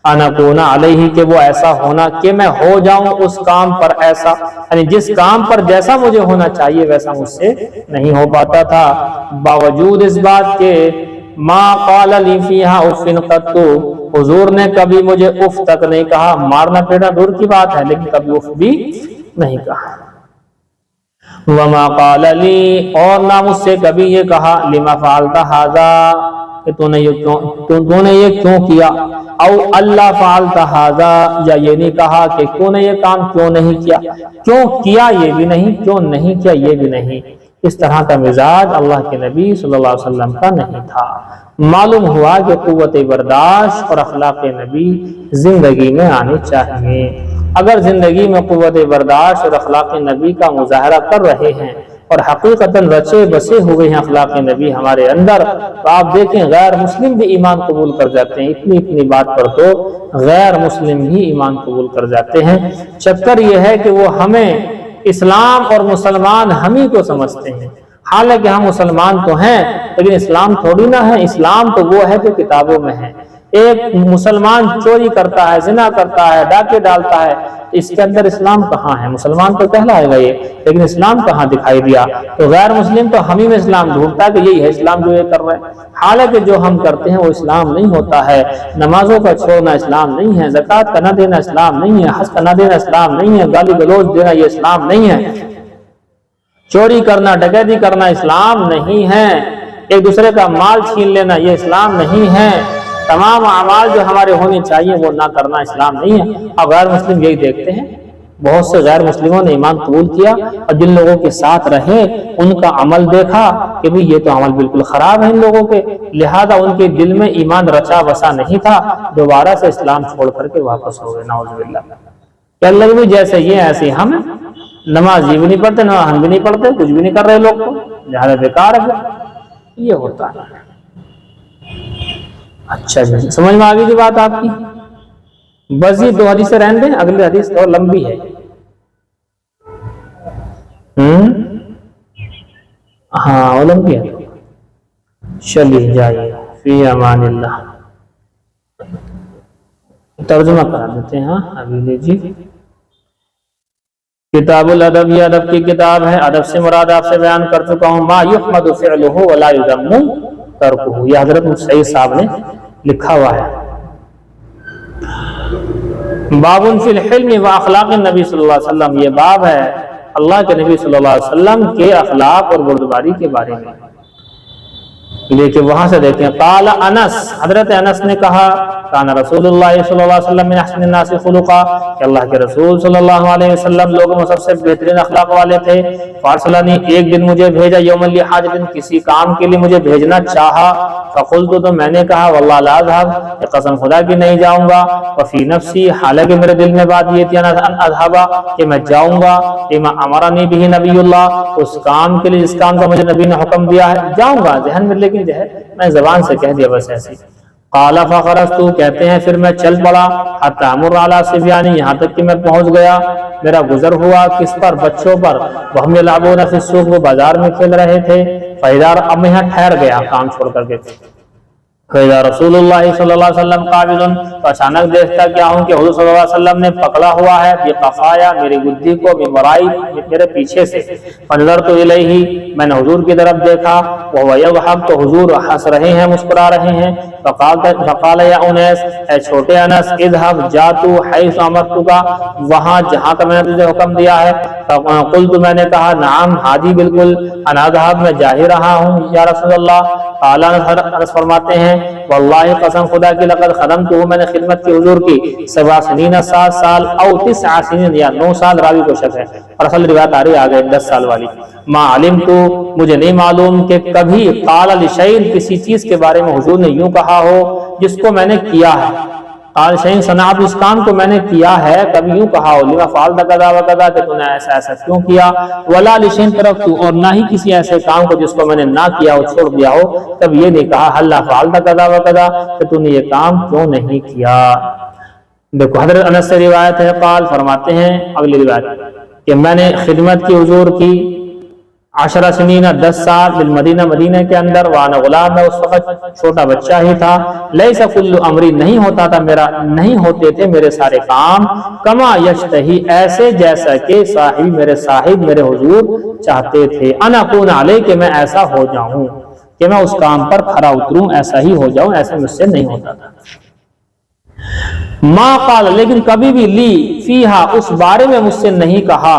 ان اکون علیہ کہ وہ ایسا ہونا کہ میں ہو جاؤں اس کام پر ایسا، یعنی جس کام پر جیسا مجھے ہونا چاہیے ویسا مجھ سے نہیں ہو پاتا تھا، باوجود اس بات کے ما قال لی فیہا اف قط، حضور نے کبھی مجھے اف تک نہیں کہا، مارنا پیٹنا دور کی بات ہے لیکن کبھی اف بھی نہیں کہا۔ وما قال لی، اور نہ مجھ سے کبھی یہ کہا لما فعلت ھذا، کہ تو نے یہ کیوں کیا، او اللہ فعلت ھذا، یا یہ نہیں کہا کہ تو نے یہ کام کیوں نہیں کیا، کیوں کیا یہ بھی نہیں، کیوں نہیں کیا یہ بھی نہیں۔ اس طرح کا مزاج اللہ کے نبی صلی اللہ علیہ وسلم کا نہیں تھا۔ معلوم ہوا کہ قوت برداشت اور اخلاق نبی زندگی میں آنی چاہیے۔ اگر زندگی میں قوت برداشت اور اخلاق نبی کا مظاہرہ کر رہے ہیں اور حقیقتاً رچے بسے ہوئے ہیں اخلاق نبی ہمارے اندر، تو آپ دیکھیں غیر مسلم بھی ایمان قبول کر جاتے ہیں۔ اتنی بات پر تو غیر مسلم بھی ایمان قبول کر جاتے ہیں۔ چکر یہ ہے کہ وہ ہمیں اسلام اور مسلمان ہم ہی کو سمجھتے ہیں، حالانکہ ہم مسلمان تو ہیں لیکن اسلام تھوڑی نہ ہے۔ اسلام تو وہ ہے جو کتابوں میں ہے۔ ایک مسلمان چوری کرتا ہے، زنا کرتا ہے، ڈاکے ڈالتا ہے، اس کے اندر اسلام کہاں ہے؟ مسلمان تو کہلائے گا یہ، لیکن اسلام کہاں دکھائی دیا؟ تو غیر مسلم تو ہم ہی میں اسلام ڈھونڈتا ہے کہ یہی ہے اسلام جو یہ کر رہے ہیں، حالانکہ جو ہم کرتے ہیں وہ اسلام نہیں ہوتا ہے۔ نمازوں کا چھوڑنا اسلام نہیں ہے، زکوٰۃ کا نہ دینا اسلام نہیں ہے، حج کا نہ دینا اسلام نہیں ہے، گالی گلوچ دینا یہ اسلام نہیں ہے، چوری کرنا ڈکیتی کرنا اسلام نہیں ہے، ایک دوسرے کا مال چھین لینا یہ اسلام نہیں ہے، تمام اعمال جو ہمارے ہونے چاہیے وہ نہ کرنا اسلام نہیں ہے۔ اب غیر مسلم یہی دیکھتے ہیں۔ بہت سے غیر مسلموں نے ایمان قبول کیا اور جن لوگوں کے ساتھ رہے ان کا عمل دیکھا کہ بھی یہ تو عمل بالکل خراب ہے ان لوگوں کے، لہذا ان کے دل میں ایمان رچا بسا نہیں تھا، دوبارہ سے اسلام چھوڑ کر کے واپس ہو گئے، نعوذ باللہ۔ کہ اللہ بھی جیسے یہ ایسے ہم ہیں، نماز یہ بھی نہیں پڑھتے، نماز ہم بھی نہیں پڑھتے، کچھ بھی نہیں کر رہے لوگ، تو لہذا بیکار ہے، یہ ہوتا ہے۔ اچھا جی، سمجھ میں آگئی تھی بات آپ کی؟ بس یہ 2 حدیثیں رہنے دیں، اگلی حدیث تو لمبی ہے۔ ہاں وہ لمبی ہے، چلیے جائیے، فی امان اللہ۔ ترجمہ کرا دیتے ہیں، ہاں ابھی لیجیے۔ کتاب الادب، یہ ادب کی کتاب ہے۔ ادب سے مراد آپ سے بیان کر چکا ہوں، ما یحمد فعلہ ولا یذم ترکہ، یہ حضرت سعید صاحب نے لکھا ہوا ہے۔ باب فی الحلم و اخلاق النبی صلی اللہ علیہ وسلم، یہ باب ہے اللہ کے نبی صلی اللہ علیہ وسلم کے اخلاق اور بردباری کے بارے میں۔ لیکن وہاں سے دیکھیں، قال انس، حضرت انس نے کہا، کان رسول اللہ صلی اللہ علیہ وسلم من احسن الناس خلقا، کہ اللہ کے رسول صلی اللہ علیہ وسلم لوگوں میں سب سے بہترین اخلاق والے تھے۔ فارسلنی، ایک دن مجھے بھیجا، یوم لحاجۃ، کسی کام کے لیے مجھے بھیجنا چاہا، فقلت، تو میں نے کہا، واللہ لا اذهب، کہ قسم خدا کی نہیں جاؤں گا، وفی نفسی، حالانکہ میرے دل میں بات یہ تھی، ان اذهب، کہ میں جاؤں گا، لما امرنی به نبی اللہ، اس کام کے لیے جس کام کا مجھے نبی نے حکم دیا ہے، جاؤں گا ذہن میں، لیکن جو ہے میں زبان سے کہہ دیا بس ایسی۔ قال فخرجت، کہتے ہیں پھر میں چل پڑا، حتی امر علی صبیانی، یہاں تک کہ میں پہنچ گیا، میرا گزر ہوا کس پر؟ بچوں پر، وہم یلعبون فی السوق، وہ بازار میں کھیل رہے تھے، فاذا، اب میں یہاں ٹھہر گیا کام چھوڑ کر کے، فاذا رسول اللہ صلی اللہ علیہ وسلم قابض، تو اچانک دیکھتا کیا ہوں کہ حضور صلی اللہ علیہ وسلم نے پکڑا ہوا ہے بقفایا، میری گدی کو، بمرائی، میرے پیچھے سے، فنظرت الیہ، میں نے حضور کی طرف دیکھا، وہو یضحک، تو حضور ہنس رہے ہیں، مسکرا رہے ہیں، فقال یا انیس، اے چھوٹے انس، اذهب، جا تو، حیث امرتک، وہاں جہاں کا میں نے تجھے حکم دیا ہے، قلت، میں نے کہا، نعم، ہادی بالکل، انا اذهب، میں جا ہی رہا ہوں یا رسول اللہ۔ قال انس فرماتے ہیں، واللہ، قسم خدا کی، لقد خدمتہ، میں نے خدمت کی حضور کی، 7 سنین، 7 سال، او 9 سنین، یا 9 سال، راوی کو شک ہے، اور اصل روایت آ رہی آگے 10 سال والی۔ ما علمت، مجھے نہیں معلوم کہ کبھی قال لشیء، کسی چیز کے بارے میں حضور نے یوں کہا ہو جس کو میں نے کیا ہے، قال شیء صنعت، اس کام کو میں نے کیا ہے، کبھی یوں کہا ہو، لما فعلت کذا و کذا، کہ تو نے ایسا ایسا کیوں کیا، ولا لشیء ترکت، اور نہ ہی کسی ایسے کام کو جس کو میں نے نہ کیا ہو، چھوڑ دیا ہو، کبھی یہ نہیں کہا ہلا فعلت کذا و کذا، کہ تو نے یہ کام کیوں نہیں کیا۔ دیکھو حضرت انس سے روایت ہے، قال فرماتے ہیں اگلی روایت کہ میں نے خدمت کی حضور کی 10 سنین، 10 سال، بالمدینہ، مدینہ کے اندر، وانا غلام، میں اس وقت چھوٹا بچہ ہی تھا، لیس کل امری، نہیں ہوتے تھے میرے سارے کام، کما یشتہی، ایسے جیسا کہ میرے صاحب میرے حضور چاہتے تھے، انا اکون علیہ، کہ میں ایسا ہو جاؤں، کہ میں اس کام پر کھڑا اتروں، ایسا ہی ہو جاؤں، ایسا مجھ سے نہیں ہوتا تھا۔ ما قال، لیکن کبھی بھی لی فیہا، اس بارے میں مجھ سے نہیں کہا،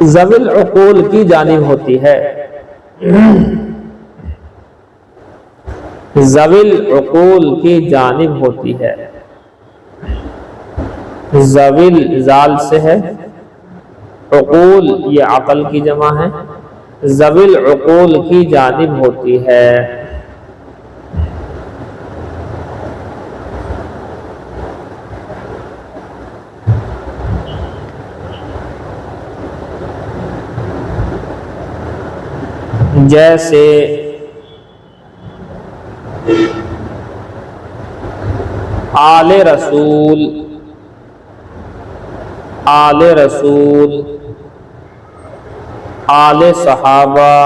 ذوی العقول کی جانب ہوتی ہے، ذوی العقول کی جانب ہوتی ہے، ذوی زال سے ہے، عقول یہ عقل کی جمع ہے، ذوی العقول کی جانب ہوتی ہے۔ جیسے آل رسول، آل رسول، آل صحابہ،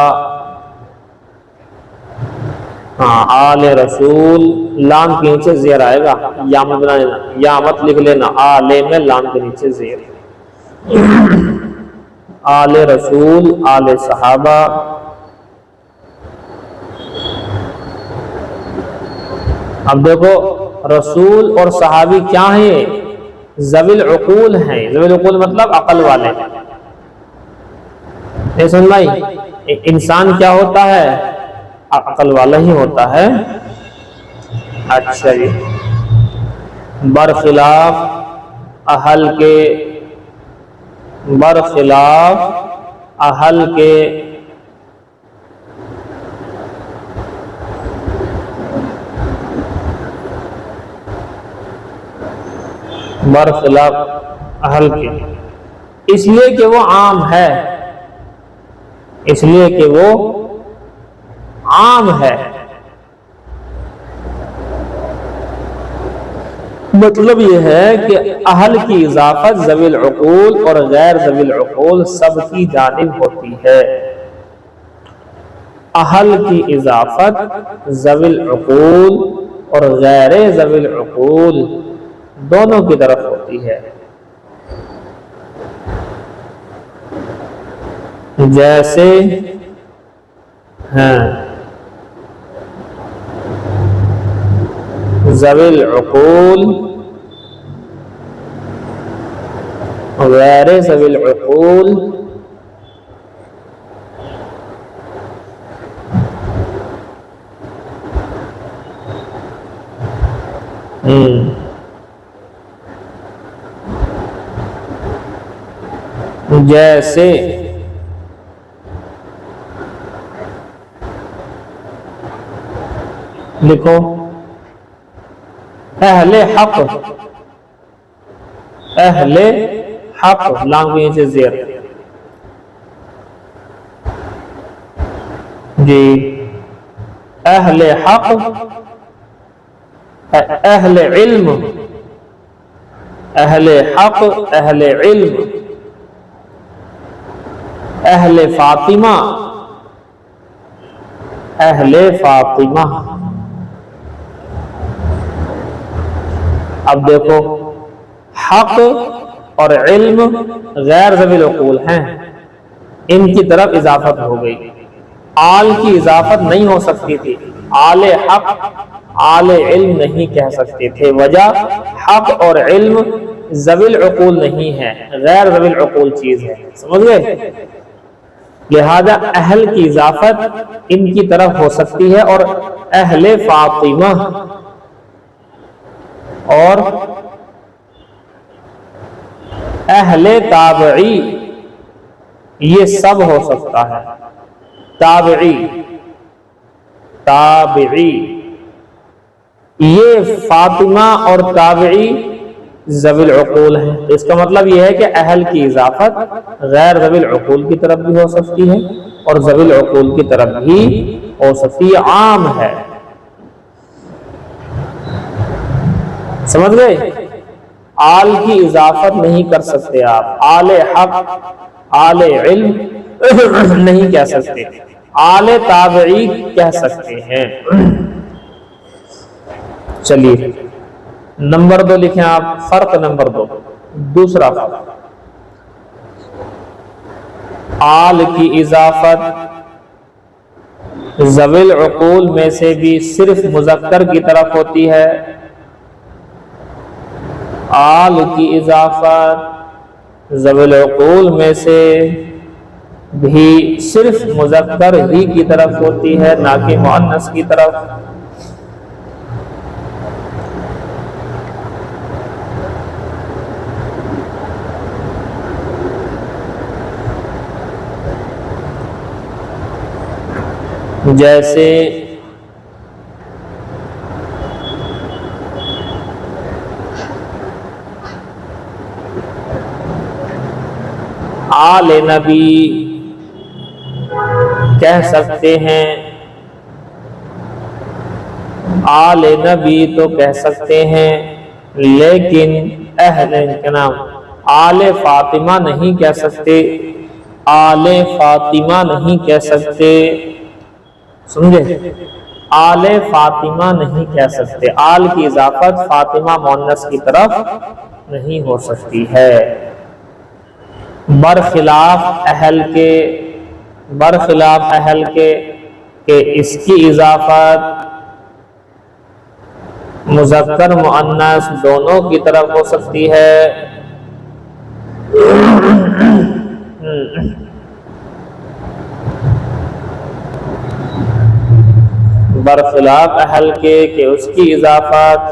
آل رسول، لام کے نیچے زیر آئے گا، یا مت بنا لینا، یا مت لکھ لینا، آل میں لام کے نیچے زیر، آل رسول، آل صحابہ۔ اب دیکھو رسول اور صحابی کیا ہیں؟ ذوی العقول ہیں، ذوی العقول مطلب عقل والے۔ نہیں سن بھائی، انسان کیا ہوتا ہے؟ عقل والا ہی ہوتا ہے۔ اچھا جی، برخلاف اہل کے، برخلاف اہل کے برخلاف اہل کے، اس لیے کہ وہ عام ہے، اس لیے کہ وہ عام ہے۔ مطلب یہ ہے کہ اہل کی اضافت ذوی العقول اور غیر ذوی العقول سب کی جانب ہوتی ہے۔ اہل کی اضافت ذوی العقول اور غیر ذوی العقول دونوں کی طرف ہوتی ہے۔ جیسے ذوی العقول غیر ذوی العقول جیسے لکھو اہل حق، اہل حق، لام کے نیچے زیر، جی اہل حق، اہل علم، اہل حق، اہل علم، اہل فاطمہ، اہل فاطمہ۔ اب دیکھو حق اور علم غیر ذوی العقول ہیں، ان کی طرف اضافت ہو گئی، آل کی اضافت نہیں ہو سکتی تھی، آل حق آل علم نہیں کہہ سکتے تھے، وجہ حق اور علم ذوی العقول نہیں ہے، غیر ذوی العقول چیز ہے، سمجھ گئے؟ لہذا اہل کی اضافت ان کی طرف ہو سکتی ہے، اور اہل فاطمہ اور اہل تابعی یہ سب ہو سکتا ہے۔ تابعی، تابعی یہ فاطمہ اور تابعی ذوی العقول ہیں، اس کا مطلب یہ ہے کہ اہل کی اضافت غیر ذوی العقول کی طرف بھی ہو سکتی ہے اور ذوی العقول کی طرف بھی ہو سکتی ہے، عام ہے، سمجھ گئے؟ آل کی اضافت نہیں کر سکتے آپ، آل حق آل علم نہیں کہہ سکتے، آل تابعی کہہ سکتے ہیں۔ چلیے نمبر 2 لکھیں آپ، فرق نمبر 2، دوسرا فرق، آل کی اضافت ذوی العقول میں سے بھی صرف مذکر کی طرف ہوتی ہے، آل کی اضافت ذوی العقول میں سے بھی صرف مذکر ہی کی طرف ہوتی ہے، نہ کہ مؤنث کی طرف۔ جیسے آل نبی کہہ سکتے ہیں، آل نبی تو کہہ سکتے ہیں، لیکن اہل کا نام آل فاطمہ نہیں کہہ سکتے، آل فاطمہ نہیں کہہ سکتے، سمجھے؟ آل فاطمہ نہیں کہہ سکتے، آل کی اضافت فاطمہ مؤنث کی طرف نہیں ہو سکتی ہے، برخلاف اہل کے کہ اس کی اضافت مذکر مؤنث دونوں کی طرف ہو سکتی ہے۔ برخلاف اہل کے کہ اس کی اضافت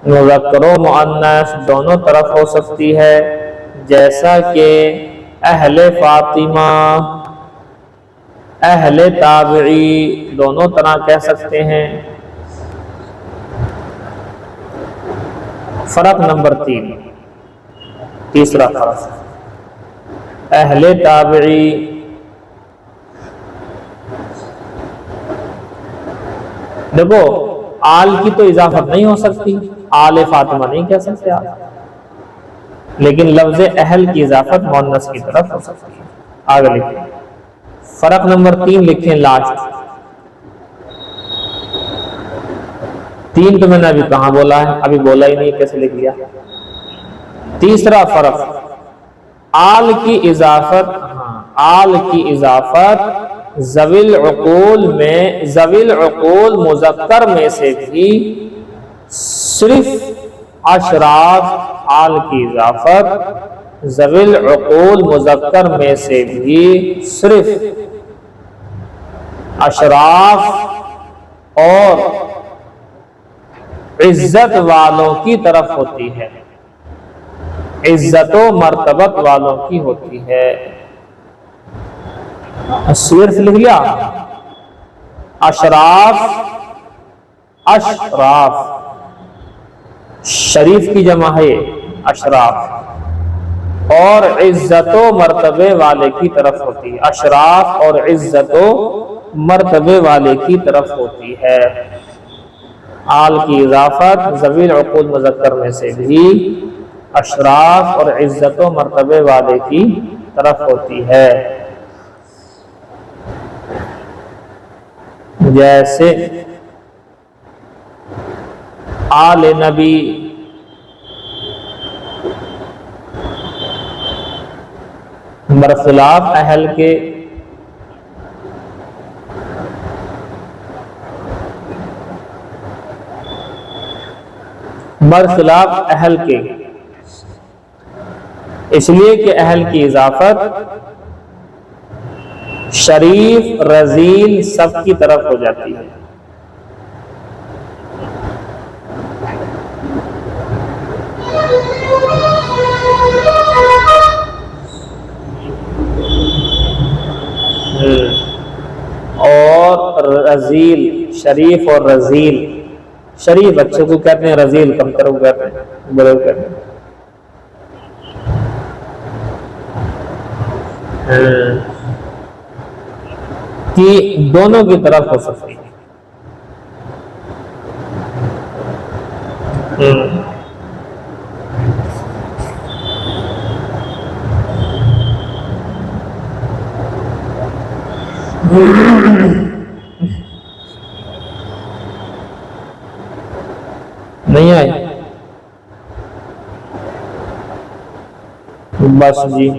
مذکر و مؤنث دونوں طرف ہو سکتی ہے، جیسا کہ اہل فاطمہ، اہل تابعی دونوں طرح کہہ سکتے ہیں۔ فرق نمبر 3، تیسرا فرق، اہل تابعی دیکھو آل کی تو اضافت نہیں ہو سکتی، آل فاطمہ نہیں کہہ سکتے آپ، لیکن لفظ اہل کی اضافت مؤنث کی طرف ہو سکتی ہے۔ آگے لکھیں فرق نمبر 3 لکھیں لاسٹ، 3 تو میں نے ابھی کہاں بولا ہے، ابھی بولا ہی نہیں، کیسے لکھ لیا؟ تیسرا فرق، آل کی اضافت ذوی العقول مذکر میں سے بھی صرف اشراف، آل کی اضافت ذوی العقول مذکر میں سے بھی صرف اشراف اور عزت والوں کی طرف ہوتی ہے، عزت و مرتبت والوں کی ہوتی ہے۔ صرف لکھ لیا، اشراف شریف کی جمع ہے اشراف، اور عزت و مرتبے والے کی طرف ہوتی ہے، اشراف اور عزت و مرتبے والے کی طرف ہوتی ہے۔ آل کی اضافت ذوی العقول مذکر میں سے بھی اشراف اور عزت و مرتبے والے کی طرف ہوتی ہے، جیسے آل نبی، برخلاف اہل کے اس لیے کہ اہل کی اضافت شریف رذیل سب کی طرف ہو جاتی ہے۔ اور رذیل، شریف اور رذیل، شریف بچوں کو کہتے ہیں، رذیل کم تر کو کہتے ہیں، بڑے کو کہتے ہیں۔ کہ دونوں کی طرف ہو سکتی ہے۔ نہیں آئی؟ بس جی